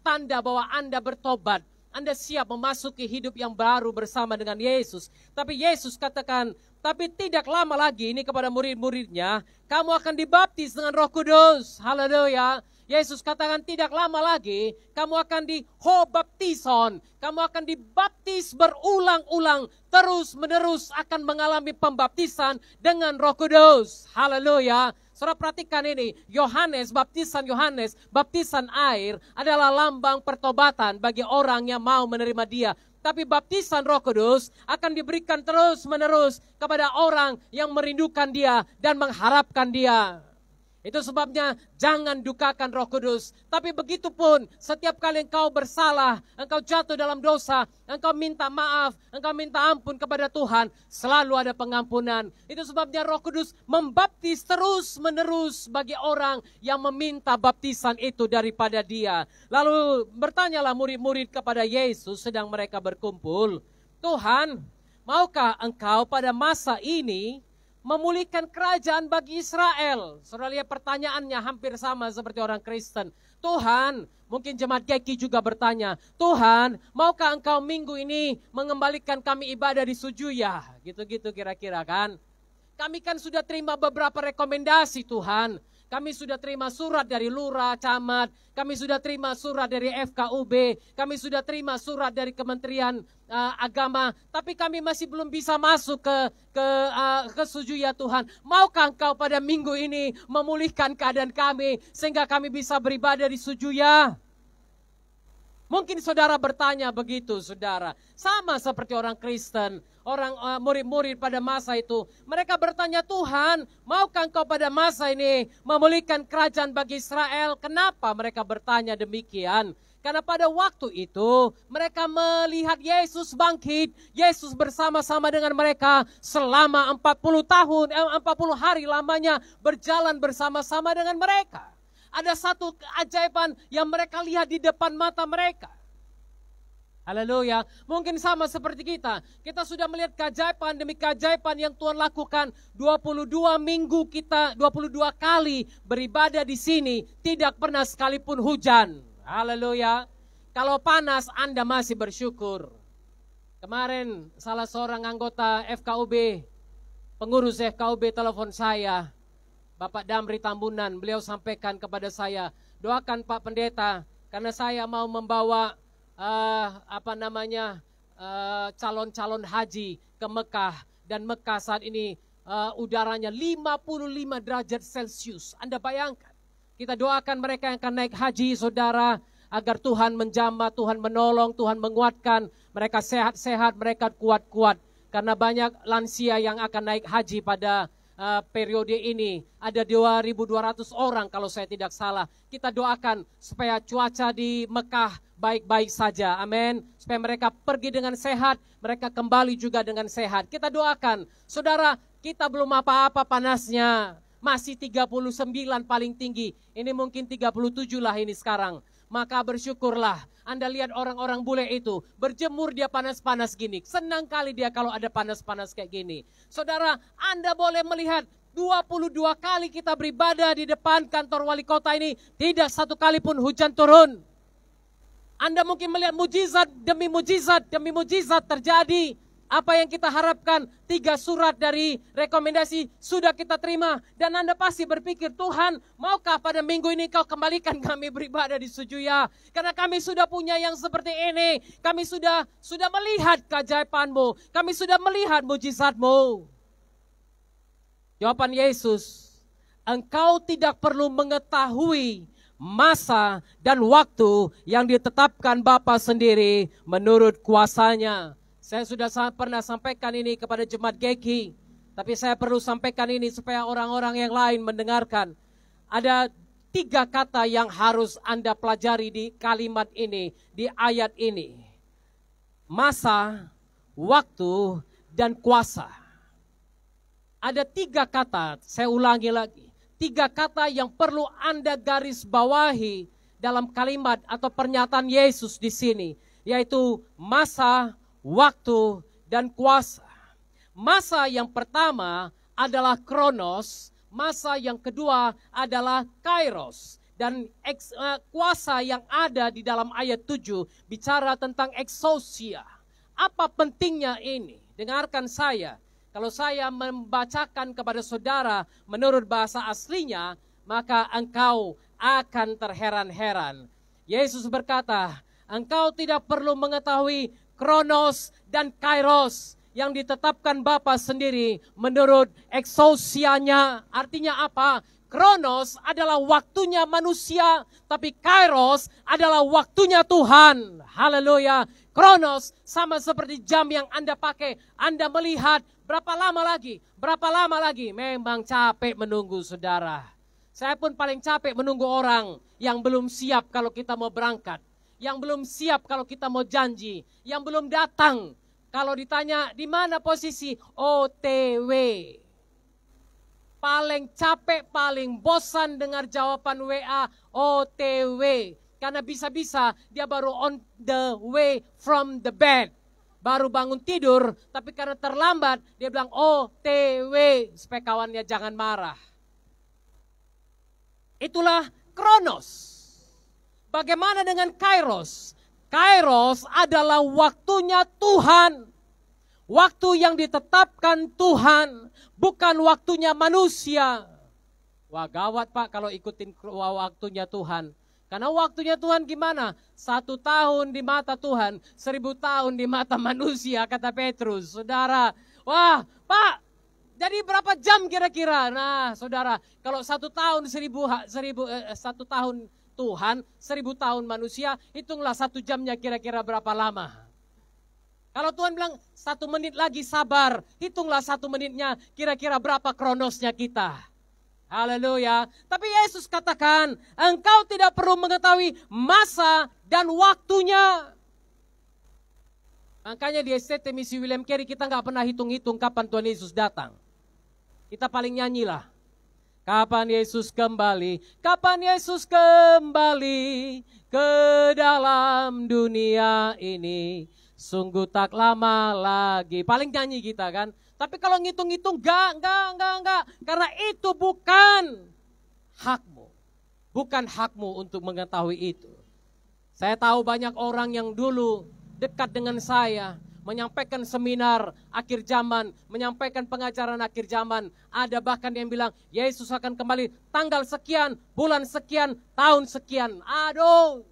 tanda bahwa Anda bertobat. Anda siap memasuki hidup yang baru bersama dengan Yesus. Tapi Yesus katakan, tapi tidak lama lagi ini kepada murid-muridnya, kamu akan dibaptis dengan Roh Kudus. Haleluya. Yesus katakan tidak lama lagi kamu akan dihobaptison. Kamu akan dibaptis berulang-ulang, terus menerus akan mengalami pembaptisan dengan Roh Kudus. Haleluya. Saudara perhatikan ini, baptisan Yohanes, baptisan air adalah lambang pertobatan bagi orang yang mau menerima dia. Tapi baptisan Roh Kudus akan diberikan terus-menerus kepada orang yang merindukan Dia dan mengharapkan Dia. Itu sebabnya jangan dukakan Roh Kudus. Tapi begitupun setiap kali engkau bersalah, engkau jatuh dalam dosa, engkau minta maaf, engkau minta ampun kepada Tuhan, selalu ada pengampunan. Itu sebabnya Roh Kudus membaptis terus-menerus bagi orang yang meminta baptisan itu daripada Dia. Lalu bertanyalah murid-murid kepada Yesus sedang mereka berkumpul, Tuhan, maukah engkau pada masa ini memulihkan kerajaan bagi Israel? Saudara lihat pertanyaannya hampir sama seperti orang Kristen. Tuhan, mungkin jemaat GKI juga bertanya, Tuhan, maukah engkau minggu ini mengembalikan kami ibadah di Sujuya? Gitu-gitu kira-kira kan. Kami kan sudah terima beberapa rekomendasi Tuhan. Kami sudah terima surat dari lurah, camat, kami sudah terima surat dari FKUB, kami sudah terima surat dari Kementerian Agama, tapi kami masih belum bisa masuk ke Sujuya Tuhan. Maukah engkau pada minggu ini memulihkan keadaan kami sehingga kami bisa beribadah di Sujuya? Mungkin saudara bertanya begitu, saudara. Sama seperti orang Kristen, orang murid-murid pada masa itu. Mereka bertanya, Tuhan, maukah engkau pada masa ini memulihkan kerajaan bagi Israel? Kenapa mereka bertanya demikian? Karena pada waktu itu mereka melihat Yesus bangkit. Yesus bersama-sama dengan mereka selama 40 hari lamanya berjalan bersama-sama dengan mereka. Ada satu keajaiban yang mereka lihat di depan mata mereka. Haleluya. Mungkin sama seperti kita. Kita sudah melihat keajaiban demi keajaiban yang Tuhan lakukan. 22 minggu kita, 22 kali beribadah di sini. Tidak pernah sekalipun hujan. Haleluya. Kalau panas Anda masih bersyukur. Kemarin salah seorang anggota FKUB, pengurus FKUB telepon saya. Bapak Damri Tambunan, beliau sampaikan kepada saya, doakan Pak Pendeta, karena saya mau membawa calon-calon haji ke Mekah. Dan Mekah saat ini udaranya 55 derajat Celcius. Anda bayangkan, kita doakan mereka yang akan naik haji, saudara, agar Tuhan menjamah, Tuhan menolong, Tuhan menguatkan, mereka sehat-sehat, mereka kuat-kuat. Karena banyak lansia yang akan naik haji pada periode ini. Ada 2.200 orang kalau saya tidak salah. Kita doakan supaya cuaca di Mekah baik-baik saja. Amin. Supaya mereka pergi dengan sehat, mereka kembali juga dengan sehat. Kita doakan. Saudara, kita belum apa-apa panasnya. Masih 39 paling tinggi. Ini mungkin 37 lah ini sekarang. Maka bersyukurlah. Anda lihat orang-orang bule itu, berjemur dia panas-panas gini. Senang kali dia kalau ada panas-panas kayak gini. Saudara, Anda boleh melihat 22 kali kita beribadah di depan kantor wali kota ini, tidak satu kali pun hujan turun. Anda mungkin melihat mujizat demi mujizat terjadi. Apa yang kita harapkan, 3 surat dari rekomendasi sudah kita terima. Dan Anda pasti berpikir, Tuhan, maukah pada minggu ini kau kembalikan kami beribadah di Sujuya? Karena kami sudah punya yang seperti ini. Kami sudah melihat keajaiban-Mu. Kami sudah melihat mujizat-Mu. Jawaban Yesus, engkau tidak perlu mengetahui masa dan waktu yang ditetapkan Bapa sendiri menurut kuasanya. Saya sudah pernah sampaikan ini kepada jemaat GKI, tapi saya perlu sampaikan ini supaya orang-orang yang lain mendengarkan. Ada 3 kata yang harus Anda pelajari di kalimat ini, di ayat ini. Masa, waktu, dan kuasa. Ada 3 kata, saya ulangi lagi. 3 kata yang perlu Anda garis bawahi dalam kalimat atau pernyataan Yesus di sini, yaitu masa, waktu, dan kuasa. Masa yang pertama adalah kronos, masa yang kedua adalah kairos, dan kuasa yang ada di dalam ayat 7 bicara tentang exousia. Apa pentingnya ini? Dengarkan saya, kalau saya membacakan kepada saudara menurut bahasa aslinya, maka engkau akan terheran-heran. Yesus berkata, engkau tidak perlu mengetahui kronos dan kairos yang ditetapkan Bapa sendiri menurut exousianya. Artinya apa? Kronos adalah waktunya manusia, tapi kairos adalah waktunya Tuhan. Haleluya. Kronos sama seperti jam yang Anda pakai. Anda melihat berapa lama lagi. Memang capek menunggu saudara. Saya pun paling capek menunggu orang yang belum siap kalau kita mau berangkat. Yang belum siap kalau kita mau janji. Yang belum datang. Kalau ditanya di mana posisi, OTW. Paling capek, paling bosan dengar jawaban WA, OTW. Karena bisa-bisa dia baru on the way from the bed. Baru bangun tidur, tapi karena terlambat, dia bilang OTW. Supaya kawannya jangan marah. Itulah Kronos. Bagaimana dengan Kairos? Kairos adalah waktunya Tuhan. Waktu yang ditetapkan Tuhan, bukan waktunya manusia. Wah gawat Pak kalau ikutin waktunya Tuhan. Karena waktunya Tuhan gimana? 1 tahun di mata Tuhan, 1000 tahun di mata manusia, kata Petrus. Saudara, wah Pak, jadi berapa jam kira-kira? Nah saudara, kalau 1 tahun 1 tahun Tuhan, 1000 tahun manusia, hitunglah 1 jamnya kira-kira berapa lama. Kalau Tuhan bilang 1 menit lagi sabar, hitunglah 1 menitnya kira-kira berapa kronosnya kita. Haleluya. Tapi Yesus katakan, engkau tidak perlu mengetahui masa dan waktunya. Makanya di STT Misi William Carey kita nggak pernah hitung-hitung kapan Tuhan Yesus datang. Kita paling nyanyilah. Kapan Yesus kembali? Kapan Yesus kembali ke dalam dunia ini? Sungguh tak lama lagi. Paling nyanyi kita kan. Tapi kalau ngitung-ngitung enggak. Karena itu bukan hakmu. Bukan hakmu untuk mengetahui itu. Saya tahu banyak orang yang dulu dekat dengan saya. Menyampaikan seminar akhir zaman. Menyampaikan pengajaran akhir zaman. Ada bahkan yang bilang Yesus akan kembali tanggal sekian, bulan sekian, tahun sekian. Aduh.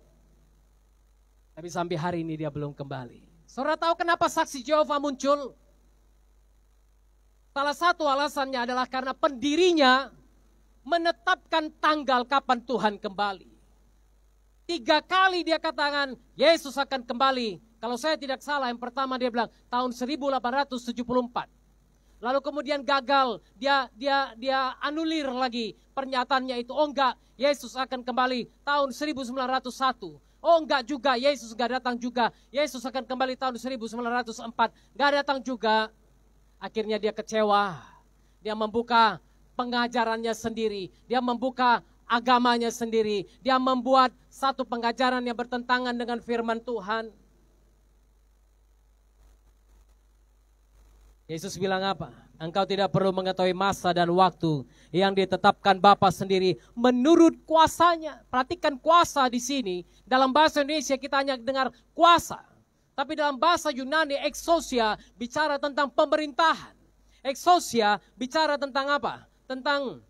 Tapi sampai hari ini dia belum kembali. Saudara tahu kenapa saksi Yehova muncul? Salah satu alasannya adalah karena pendirinya menetapkan tanggal kapan Tuhan kembali. 3 kali dia katakan Yesus akan kembali. Kalau saya tidak salah yang pertama dia bilang tahun 1874. Lalu kemudian gagal, dia anulir lagi pernyataannya itu. Oh enggak, Yesus akan kembali tahun 1901. Oh enggak juga, Yesus enggak datang juga. Yesus akan kembali tahun 1904. Enggak datang juga. Akhirnya dia kecewa. Dia membuka pengajarannya sendiri. Dia membuka agamanya sendiri. Dia membuat satu pengajaran yang bertentangan dengan firman Tuhan. Yesus bilang apa? Engkau tidak perlu mengetahui masa dan waktu yang ditetapkan Bapa sendiri menurut kuasanya. Perhatikan kuasa di sini. Dalam bahasa Indonesia kita hanya dengar kuasa. Tapi dalam bahasa Yunani exousia bicara tentang pemerintahan. Exousia bicara tentang apa? Tentang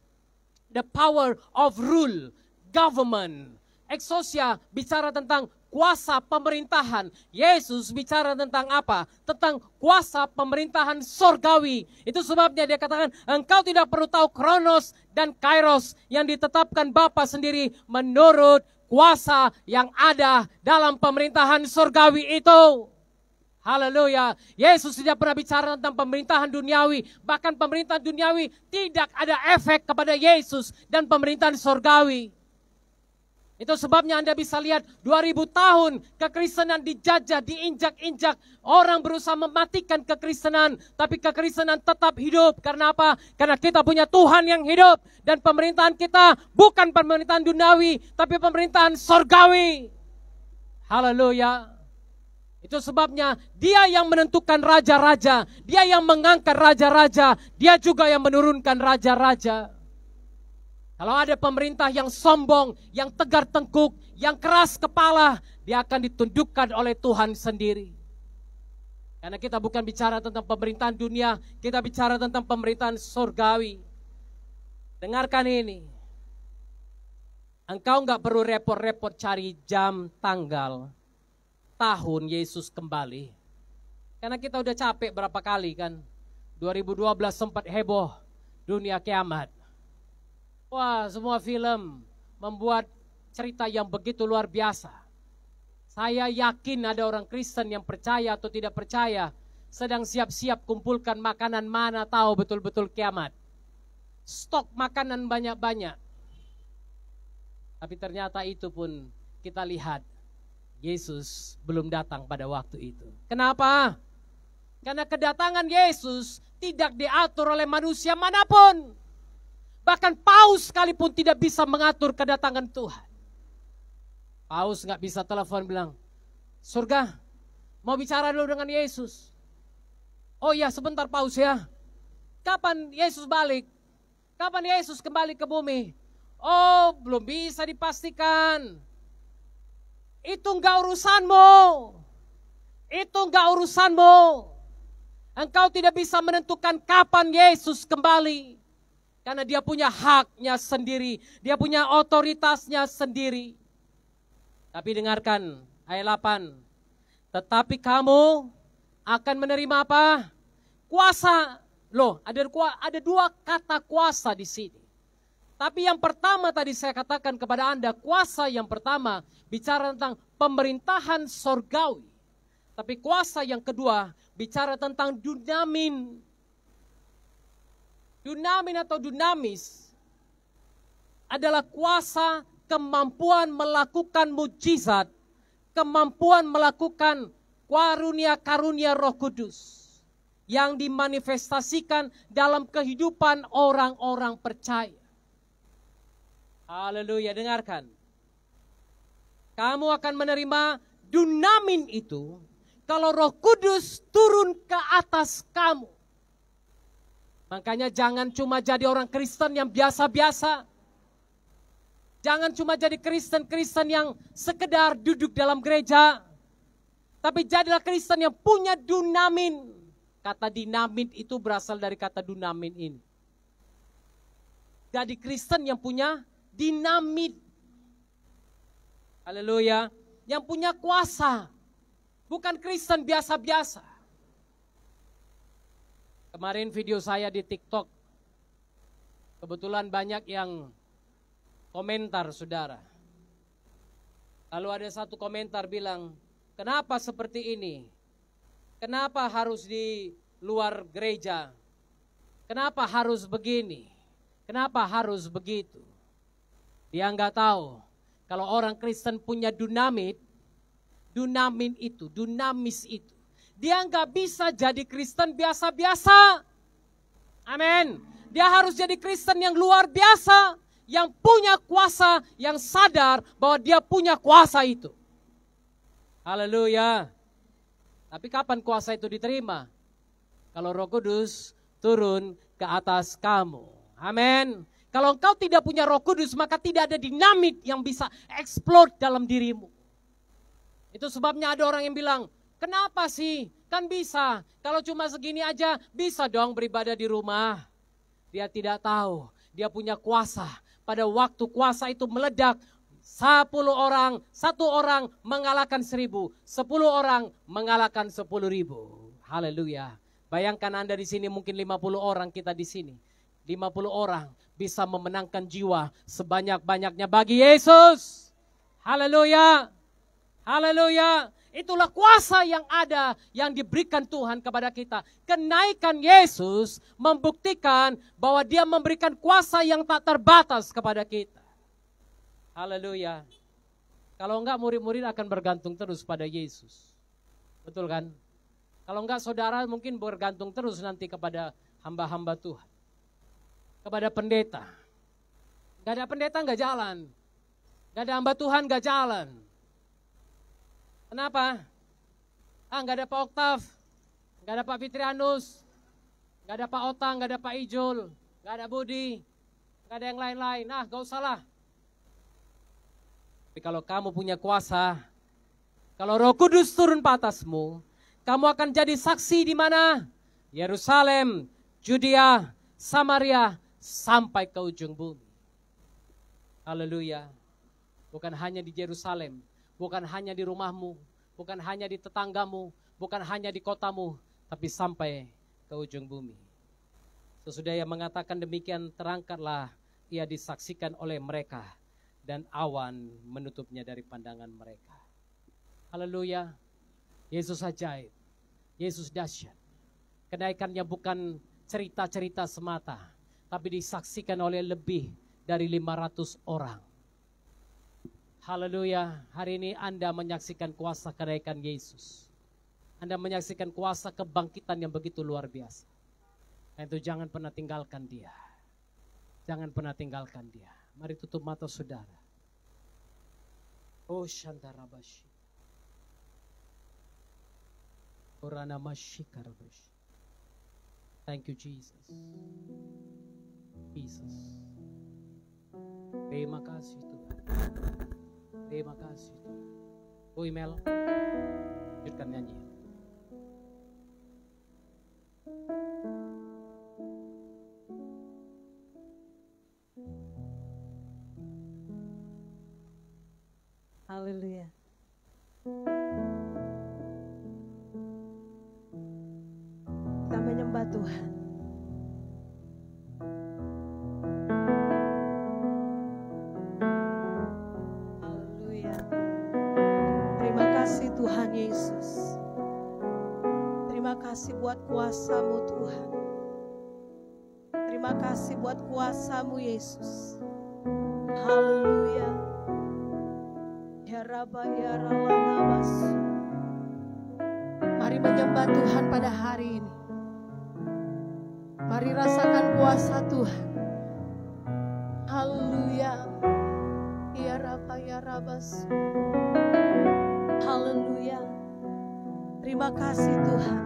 the power of rule, government. Exousia bicara tentang kuasa pemerintahan. Yesus bicara tentang apa? Tentang kuasa pemerintahan sorgawi. Itu sebabnya dia katakan, engkau tidak perlu tahu Kronos dan Kairos yang ditetapkan Bapa sendiri menurut kuasa yang ada dalam pemerintahan sorgawi itu. Haleluya. Yesus tidak pernah bicara tentang pemerintahan duniawi. Bahkan pemerintahan duniawi tidak ada efek kepada Yesus dan pemerintahan sorgawi. Itu sebabnya Anda bisa lihat 2000 tahun kekristenan dijajah, diinjak-injak. Orang berusaha mematikan kekristenan. Tapi kekristenan tetap hidup. Karena apa? Karena kita punya Tuhan yang hidup. Dan pemerintahan kita bukan pemerintahan duniawi. Tapi pemerintahan sorgawi. Haleluya. Itu sebabnya dia yang menentukan raja-raja. Dia yang mengangkat raja-raja. Dia juga yang menurunkan raja-raja. Kalau ada pemerintah yang sombong, yang tegar tengkuk, yang keras kepala, dia akan ditundukkan oleh Tuhan sendiri. Karena kita bukan bicara tentang pemerintahan dunia, kita bicara tentang pemerintahan surgawi. Dengarkan ini. Engkau enggak perlu repot-repot cari jam, tanggal, tahun Yesus kembali. Karena kita udah capek berapa kali kan. 2012 sempat heboh, dunia kiamat. Wah, semua film membuat cerita yang begitu luar biasa. Saya yakin ada orang Kristen yang percaya atau tidak percaya sedang siap-siap kumpulkan makanan, mana tahu betul-betul kiamat. Stok makanan banyak-banyak. Tapi ternyata itu pun kita lihat Yesus belum datang pada waktu itu. Kenapa? Karena kedatangan Yesus tidak diatur oleh manusia manapun. Bahkan paus sekalipun tidak bisa mengatur kedatangan Tuhan. Paus gak bisa telepon bilang, surga mau bicara dulu dengan Yesus. Oh iya sebentar paus ya. Kapan Yesus balik? Kapan Yesus kembali ke bumi? Oh belum bisa dipastikan. Itu enggak urusanmu. Itu enggak urusanmu. Engkau tidak bisa menentukan kapan Yesus kembali. Karena dia punya haknya sendiri. Dia punya otoritasnya sendiri. Tapi dengarkan ayat 8. Tetapi kamu akan menerima apa? Kuasa. Loh, ada dua kata kuasa di sini. Tapi yang pertama tadi saya katakan kepada Anda, kuasa yang pertama bicara tentang pemerintahan sorgawi. Tapi kuasa yang kedua bicara tentang dunamin. Dunamin atau dunamis adalah kuasa, kemampuan melakukan mujizat, kemampuan melakukan karunia-karunia Roh Kudus yang dimanifestasikan dalam kehidupan orang-orang percaya. Haleluya, dengarkan. Kamu akan menerima dunamin itu kalau Roh Kudus turun ke atas kamu. Makanya jangan cuma jadi orang Kristen yang biasa-biasa. Jangan cuma jadi Kristen-Kristen yang sekedar duduk dalam gereja. Tapi jadilah Kristen yang punya dunamin. Kata dinamit itu berasal dari kata dunamin ini. Jadi Kristen yang punya dinamit. Haleluya. Yang punya kuasa. Bukan Kristen biasa-biasa. Kemarin video saya di TikTok. Kebetulan banyak yang komentar saudara. Lalu ada satu komentar bilang, kenapa seperti ini? Kenapa harus di luar gereja? Kenapa harus begini? Kenapa harus begitu? Dia nggak tahu kalau orang Kristen punya dunamin itu, dunamis itu. Dia nggak bisa jadi Kristen biasa-biasa. Amin. Dia harus jadi Kristen yang luar biasa, yang punya kuasa, yang sadar bahwa dia punya kuasa itu. Haleluya. Tapi kapan kuasa itu diterima? Kalau Roh Kudus turun ke atas kamu. Amin. Kalau engkau tidak punya Roh Kudus, maka tidak ada dinamit yang bisa explode dalam dirimu. Itu sebabnya ada orang yang bilang, kenapa sih? Kan bisa. Kalau cuma segini aja, bisa dong beribadah di rumah. Dia tidak tahu, dia punya kuasa. Pada waktu kuasa itu meledak, 1 orang mengalahkan 1.000, 10 orang mengalahkan 10.000. Haleluya. Bayangkan Anda di sini mungkin 50 orang kita di sini. 50 orang bisa memenangkan jiwa sebanyak-banyaknya bagi Yesus. Haleluya. Haleluya. Itulah kuasa yang ada, yang diberikan Tuhan kepada kita. Kenaikan Yesus membuktikan bahwa dia memberikan kuasa yang tak terbatas kepada kita. Haleluya. Kalau enggak murid-murid akan bergantung terus pada Yesus. Betul kan? Kalau enggak saudara mungkin bergantung terus nanti kepada hamba-hamba Tuhan. Kepada pendeta. Enggak ada pendeta enggak jalan. Enggak ada hamba Tuhan enggak jalan. Kenapa? Enggak ada Pak Oktav, enggak ada Pak Fitrianus, enggak ada Pak Otang, enggak ada Pak Ijul, enggak ada Budi, enggak ada yang lain-lain. Enggak usah lah. Tapi kalau kamu punya kuasa, kalau Roh Kudus turun ke atasmu, kamu akan jadi saksi di mana? Yerusalem, Judea, Samaria, sampai ke ujung bumi. Haleluya. Bukan hanya di Yerusalem, bukan hanya di rumahmu, bukan hanya di tetanggamu, bukan hanya di kotamu, tapi sampai ke ujung bumi. Sesudah ia mengatakan demikian, terangkatlah ia disaksikan oleh mereka, dan awan menutupnya dari pandangan mereka. Haleluya. Yesus ajaib. Yesus dahsyat. Kenaikannya bukan cerita-cerita semata, tapi disaksikan oleh lebih dari 500 orang. Haleluya. Hari ini Anda menyaksikan kuasa kenaikan Yesus. Anda menyaksikan kuasa kebangkitan yang begitu luar biasa. Dan itu jangan pernah tinggalkan dia. Jangan pernah tinggalkan dia. Mari tutup mata saudara. Oh Shantarabashi. Orana Mashikarabashi. Thank you Jesus. Jesus. Terima kasih Tuhan. Terima kasih Tuhan. Bu Imel, lanjutkan nyanyi. Haleluya. Kita menyembah Tuhan. Haleluya. Terima kasih Tuhan Yesus. Terima kasih buat kuasa-Mu Tuhan. Terima kasih buat kuasa-Mu Yesus. Haleluya. Ya Rabba ya Ralanamas. Mari menyembah Tuhan pada hari ini. Mari rasakan kuasa Tuhan. Haleluya. Ya Rabba ya Rabbas. Haleluya. Terima kasih Tuhan.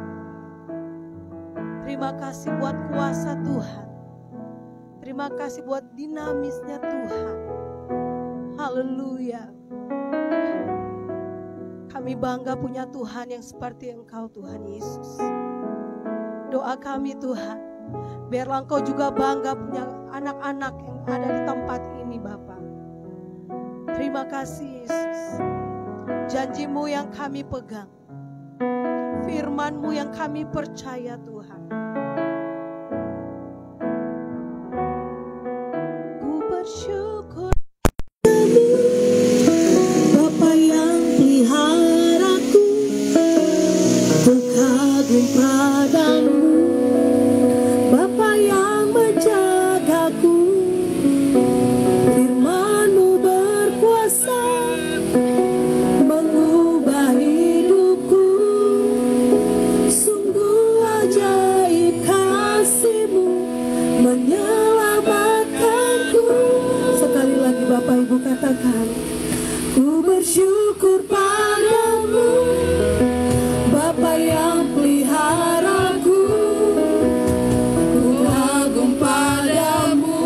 Terima kasih buat kuasa Tuhan. Terima kasih buat dinamisnya Tuhan. Haleluya. Kami bangga punya Tuhan yang seperti Engkau Tuhan Yesus. Doa kami Tuhan, biarlah Engkau juga bangga punya anak-anak yang ada di tempat ini Bapa. Terima kasih Yesus. Janji-Mu yang kami pegang, firman-Mu yang kami percaya Tuhan. Ku bersyukur Bapa yang peliharaku, ku kagum padamu. Bapa yang menjagaku, firman-Mu berkuasa mengubah hidupku. Sungguh ajaib kasih-Mu menyelamatkanku. Sekali lagi Bapak Ibu katakan, ku bersyukur padamu, Bapa yang peliharaku, ku kagum padamu,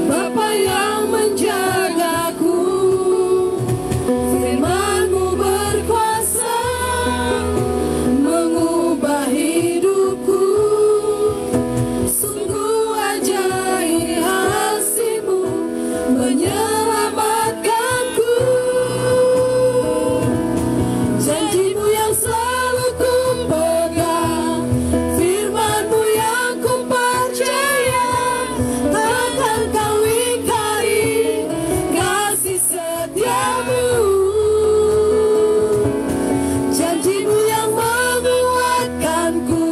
Bapa yang menjagaku, firman-Mu berkuasa mengubah hidupku. Sungguh ajaib kasih-Mu menyelamatkanku. Janji-Mu yang selalu ku pegang, firman-Mu yang ku percaya, takkan Kau ingkari kasih setia-Mu. Janji-Mu yang menguatkanku,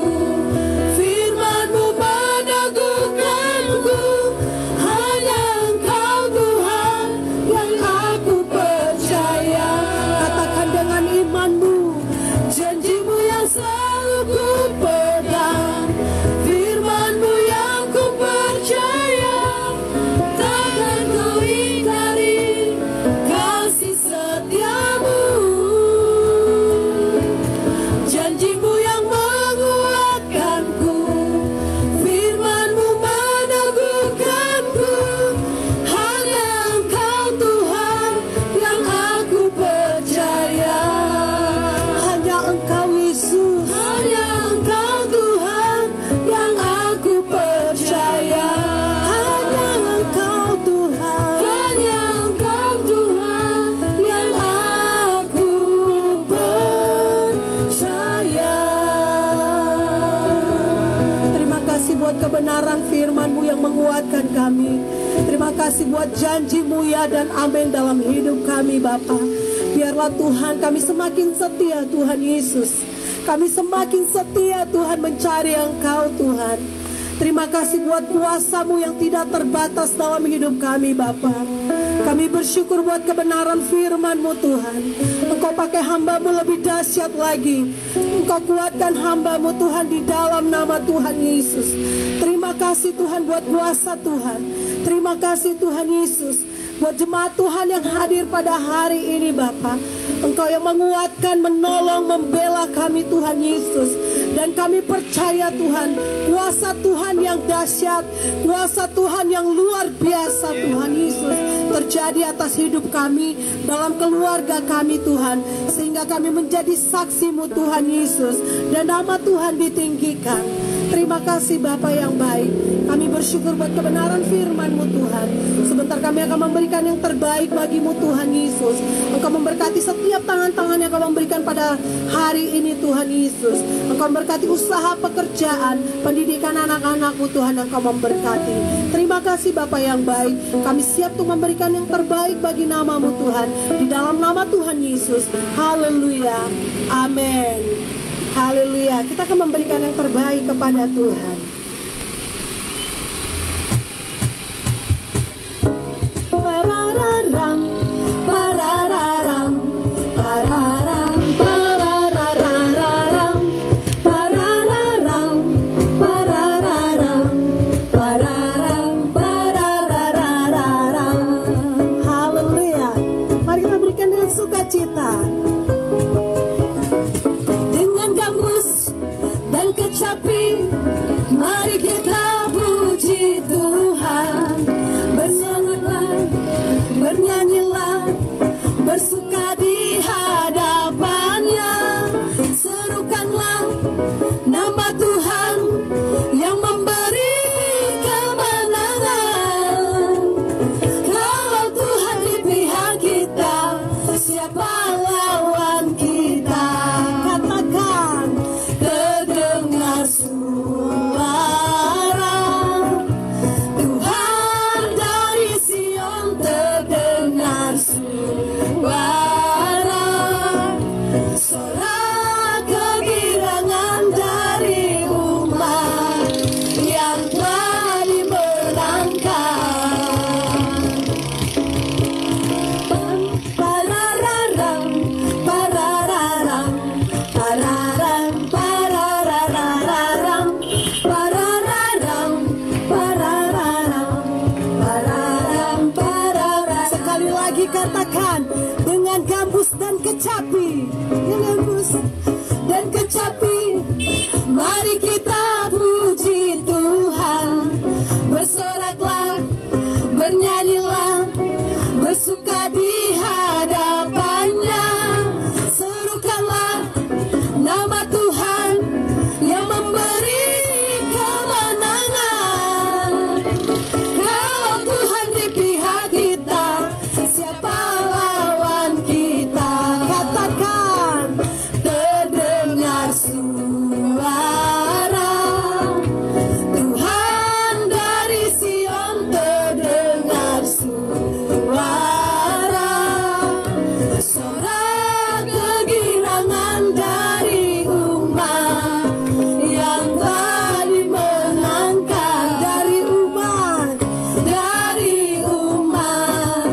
firman-Mu meneguhkanku. Hanya Engkau Tuhan yang aku percaya. Katakan dengan iman-Mu, janji-Mu yang selalu ku pegang, firman-Mu yang ku percaya, takkan Kau ingkari kasih setia-Mu. Janji-Mu yang menguatkanku, firman-Mu meneguhkanku. Hanya Engkau Tuhan yang aku percaya. Hanya Engkau Yesus, hanya Engkau Tuhan yang aku percaya. Hanya Engkau Tuhan, hanya Engkau Tuhan yang aku percaya. Terima kasih buat kebenaran firman-Mu yang menguatkan kami. Terima kasih buat janji-Mu ya dan amin dalam hidup kami Bapa. Biar Biarlah Tuhan kami semakin setia Tuhan Yesus. Kami semakin setia Tuhan mencari Engkau Tuhan. Terima kasih buat kuasa-Mu yang tidak terbatas dalam hidup kami Bapa. Kami bersyukur buat kebenaran firman-Mu Tuhan. Engkau pakai hamba-Mu lebih dahsyat lagi. Engkau kuatkan hamba-Mu Tuhan di dalam nama Tuhan Yesus. Terima kasih Tuhan buat kuasa Tuhan. Terima kasih Tuhan Yesus buat jemaat Tuhan yang hadir pada hari ini Bapa. Engkau yang menguatkan, menolong, membela kami Tuhan Yesus. Dan kami percaya Tuhan, kuasa Tuhan yang dahsyat, kuasa Tuhan yang luar biasa Tuhan Yesus terjadi atas hidup kami, dalam keluarga kami Tuhan. Sehingga kami menjadi saksi-Mu Tuhan Yesus. Dan nama Tuhan ditinggikan. Terima kasih Bapa yang baik. Kami bersyukur buat kebenaran firman-Mu Tuhan. Sebentar kami akan memberikan yang terbaik bagi-Mu Tuhan Yesus. Engkau memberkati setiap tangan-tangan yang Kau memberikan pada hari ini Tuhan Yesus. Engkau memberkati usaha pekerjaan, pendidikan anak-anak-Mu Tuhan yang Kau memberkati. Terima kasih Bapa yang baik. Kami siap untuk memberikan yang terbaik bagi nama-Mu Tuhan. Di dalam nama Tuhan Yesus. Haleluya. Amin. Haleluya. Kita akan memberikan yang terbaik kepada Tuhan. Parararam, parararam, pararam, parararam, parararam, parararam, pararam, parararam. Haleluya. Mari kita berikan dengan sukacita. Dan kecapi, mari kita puji Tuhan. Bersemangatlah, bernyanyilah, bersuka di hadapannya. Serukanlah nama Tuhan yang memberi kemenangan. Kalau Tuhan di pihak kita, siapa lawan kita? Katakan, terdengar suara Tuhan dari Sion, terdengar suara, sorak kegirangan dari umat yang telah dimenangkan. Parararam, parararam, pararam, parararam, parararam, parararam, pararam, pararam. Sekali lagi katakan, dengan gambus dan kecapi, dengan gambus dan kecapi, mari kita puji Tuhan. Bersoraklah, bernyanyilah, bersuka di hadapannya. Serukanlah nama Tuhan yang memberi kemenangan. Kalau Tuhan di pihak kita, siapa lawan kita? Katakan, terdengar suara Tuhan dari Sion, terdengar suara, sorak kegirangan dari umat yang telah dimenangkan. Dari umat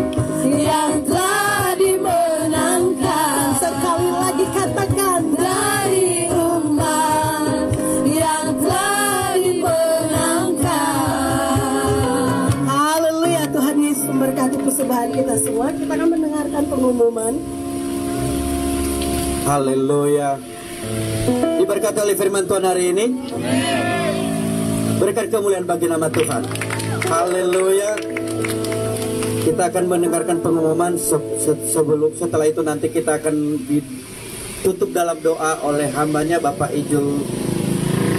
yang telah dimenangkan. Sekali lagi katakan, dari umat yang telah dimenangkan. Haleluya. Tuhan Yesus memberkati persembahan kita semua. Kita akan mendengarkan pengumuman. Haleluya. Diberkati oleh firman Tuhan hari ini. Berikan kemuliaan bagi nama Tuhan. Haleluya. Kita akan mendengarkan pengumuman. Setelah itu nanti kita akan ditutup dalam doa oleh hambanya Bapak Ijul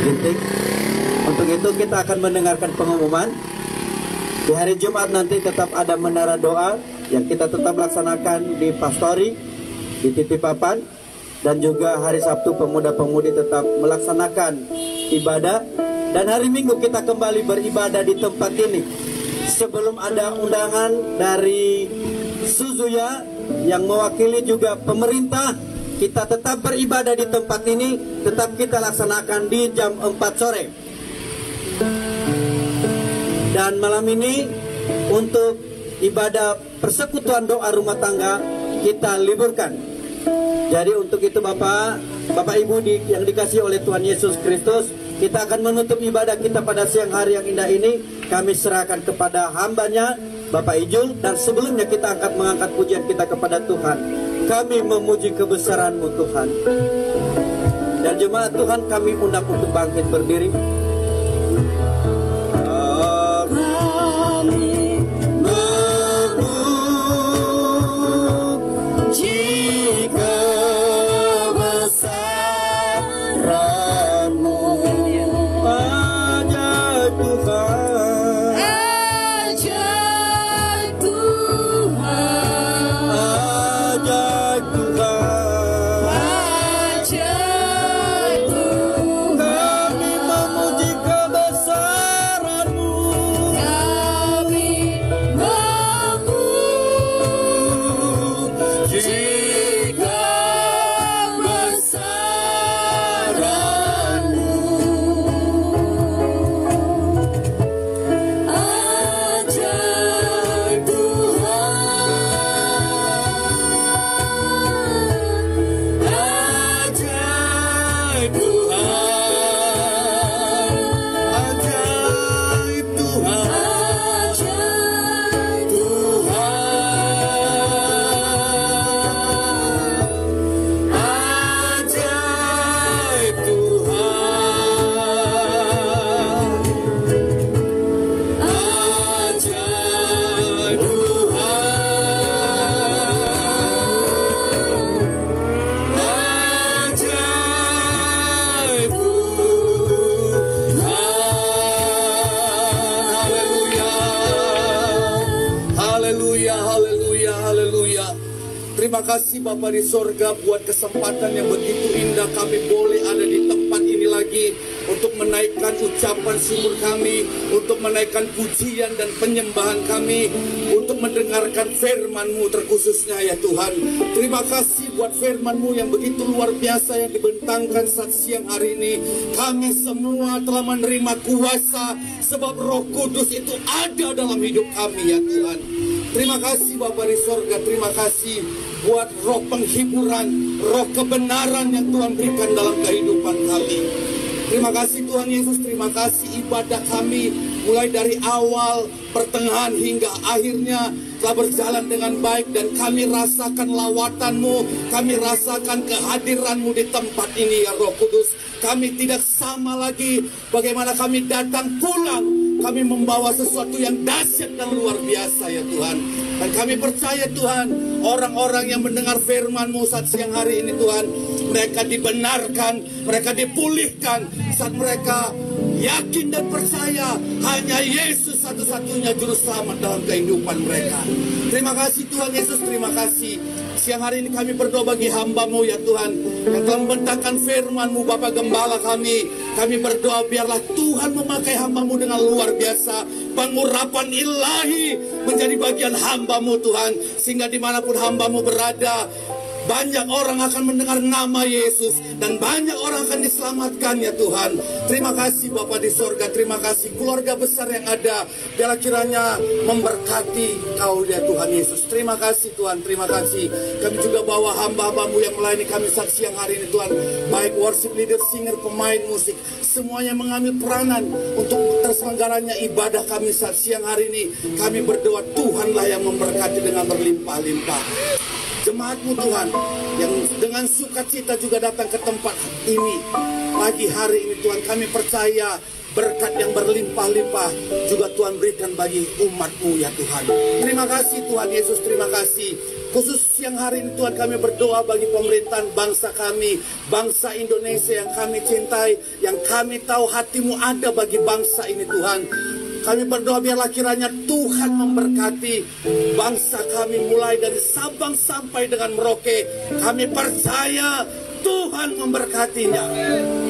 Ginting. Untuk itu kita akan mendengarkan pengumuman. Di hari Jumat nanti tetap ada menara doa yang kita tetap laksanakan di Pastori, di Titipapan. Dan juga hari Sabtu pemuda-pemudi tetap melaksanakan ibadah. Dan hari Minggu kita kembali beribadah di tempat ini. Sebelum ada undangan dari Suzuya yang mewakili juga pemerintah, kita tetap beribadah di tempat ini, tetap kita laksanakan di jam 4 sore. Dan malam ini untuk ibadah persekutuan doa rumah tangga kita liburkan. Jadi untuk itu Bapak Ibu yang dikasihi oleh Tuhan Yesus Kristus, kita akan menutup ibadah kita pada siang hari yang indah ini. Kami serahkan kepada hambanya Bapak Ijul, dan sebelumnya kita mengangkat pujian kita kepada Tuhan. Kami memuji kebesaran-Mu Tuhan. Dan jemaat Tuhan, kami undang untuk bangkit berdiri. Terima kasih Bapa di sorga buat kesempatan yang begitu indah kami boleh ada di tempat ini lagi untuk menaikkan ucapan syukur kami, untuk menaikkan pujian dan penyembahan kami, untuk mendengarkan firman-Mu terkhususnya ya Tuhan. Terima kasih buat firman-Mu yang begitu luar biasa yang dibentangkan saat siang hari ini. Kami semua telah menerima kuasa sebab Roh Kudus itu ada dalam hidup kami ya Tuhan. Terima kasih Bapa di sorga, terima kasih buat roh penghiburan, roh kebenaran yang Tuhan berikan dalam kehidupan kami. Terima kasih Tuhan Yesus, terima kasih ibadah kami mulai dari awal, pertengahan hingga akhirnya telah berjalan dengan baik, dan kami rasakan lawatan-Mu, kami rasakan kehadiran-Mu di tempat ini ya Roh Kudus. Kami tidak sama lagi bagaimana kami datang pulang, kami membawa sesuatu yang dahsyat dan luar biasa ya Tuhan. Dan kami percaya Tuhan, orang-orang yang mendengar firman-Mu saat siang hari ini Tuhan, mereka dibenarkan, mereka dipulihkan saat mereka yakin dan percaya hanya Yesus satu-satunya juru selamat dalam kehidupan mereka. Terima kasih Tuhan Yesus, terima kasih. Siang hari ini kami berdoa bagi hamba-Mu ya Tuhan, yang telah membentangkan firman-Mu Bapak Gembala kami. Kami berdoa biarlah Tuhan memakai hamba-Mu dengan luar biasa. Pengurapan ilahi menjadi bagian hamba-Mu Tuhan, sehingga dimanapun hamba-Mu berada, banyak orang akan mendengar nama Yesus, dan banyak orang akan diselamatkan ya Tuhan. Terima kasih Bapa di sorga, terima kasih keluarga besar yang ada, biarlah kiranya memberkati Kau ya Tuhan Yesus. Terima kasih Tuhan, terima kasih. Kami juga bawa hamba-hamba-Mu yang melayani kami saat siang hari ini Tuhan, baik worship leader, singer, pemain musik, semuanya mengambil peranan untuk terselenggaranya ibadah kami saat siang hari ini. Kami berdoa Tuhanlah yang memberkati dengan berlimpah-limpah. Jemaat-Mu Tuhan yang dengan sukacita juga datang ke tempat ini pagi hari ini Tuhan, kami percaya berkat yang berlimpah-limpah juga Tuhan berikan bagi umat-Mu ya Tuhan. Terima kasih Tuhan Yesus, terima kasih. Khusus siang hari ini Tuhan, kami berdoa bagi pemerintahan bangsa kami, bangsa Indonesia yang kami cintai, yang kami tahu hati-Mu ada bagi bangsa ini Tuhan. Kami berdoa biarlah kiranya Tuhan memberkati bangsa kami mulai dari Sabang sampai dengan Merauke. Kami percaya Tuhan memberkatinya.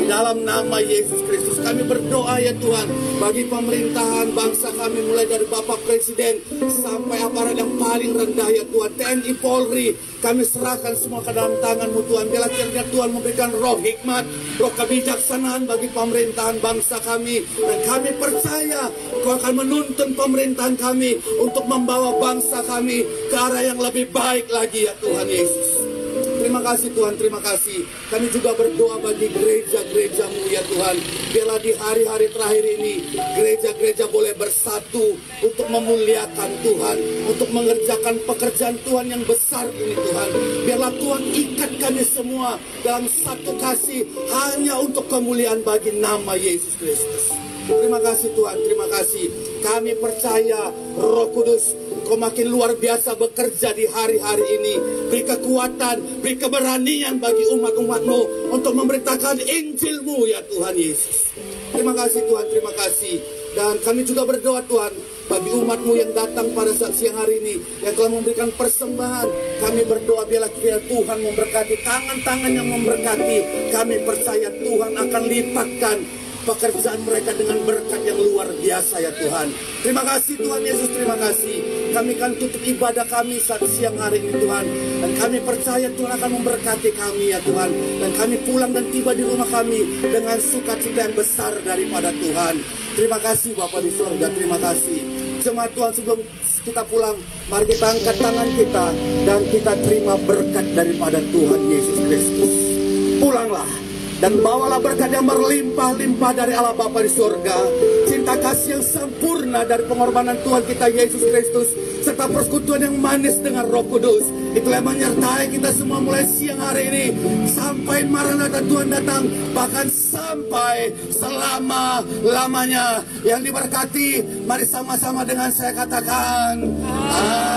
Di dalam nama Yesus Kristus kami berdoa ya Tuhan, bagi pemerintahan bangsa kami, mulai dari Bapak Presiden sampai aparat yang paling rendah ya Tuhan, TNI Polri, kami serahkan semua ke dalam tangan-Mu Tuhan. Biarlah kiranya Tuhan memberikan roh hikmat, roh kebijaksanaan bagi pemerintahan bangsa kami. Dan kami percaya Kau akan menuntun pemerintahan kami untuk membawa bangsa kami ke arah yang lebih baik lagi ya Tuhan Yesus. Terima kasih Tuhan, terima kasih. Kami juga berdoa bagi gereja-gereja-Mu ya Tuhan. Biarlah di hari-hari terakhir ini gereja-gereja boleh bersatu untuk memuliakan Tuhan, untuk mengerjakan pekerjaan Tuhan yang besar ini Tuhan. Biarlah Tuhan ikat kami semua dalam satu kasih hanya untuk kemuliaan bagi nama Yesus Kristus. Terima kasih Tuhan, terima kasih. Kami percaya Roh Kudus Kau makin luar biasa bekerja di hari-hari ini. Beri kekuatan, beri keberanian bagi umat-umat-Mu untuk memberitakan Injil-Mu ya Tuhan Yesus. Terima kasih Tuhan, terima kasih. Dan kami juga berdoa Tuhan bagi umat-Mu yang datang pada saat siang hari ini, yang telah memberikan persembahan. Kami berdoa biarlah kiranya Tuhan memberkati, tangan-tangan yang memberkati. Kami percaya Tuhan akan lipatkan pekerjaan mereka dengan berkat yang luar biasa ya Tuhan. Terima kasih Tuhan Yesus, terima kasih. Kami akan tutup ibadah kami saat siang hari ini Tuhan. Dan kami percaya Tuhan akan memberkati kami ya Tuhan. Dan kami pulang dan tiba di rumah kami dengan sukacita yang besar daripada Tuhan. Terima kasih Bapa di surga, terima kasih. Jemaat Tuhan, sebelum kita pulang, mari kita angkat tangan kita dan kita terima berkat daripada Tuhan Yesus Kristus. Pulanglah dan bawalah berkat yang berlimpah-limpah dari Allah Bapa di surga, cinta kasih yang sempurna dari pengorbanan Tuhan kita Yesus Kristus, serta persekutuan yang manis dengan Roh Kudus. Itulah yang menyertai kita semua mulai siang hari ini sampai Maranatha Tuhan datang, bahkan sampai selama-lamanya. Yang diberkati, mari sama-sama dengan saya katakan amin.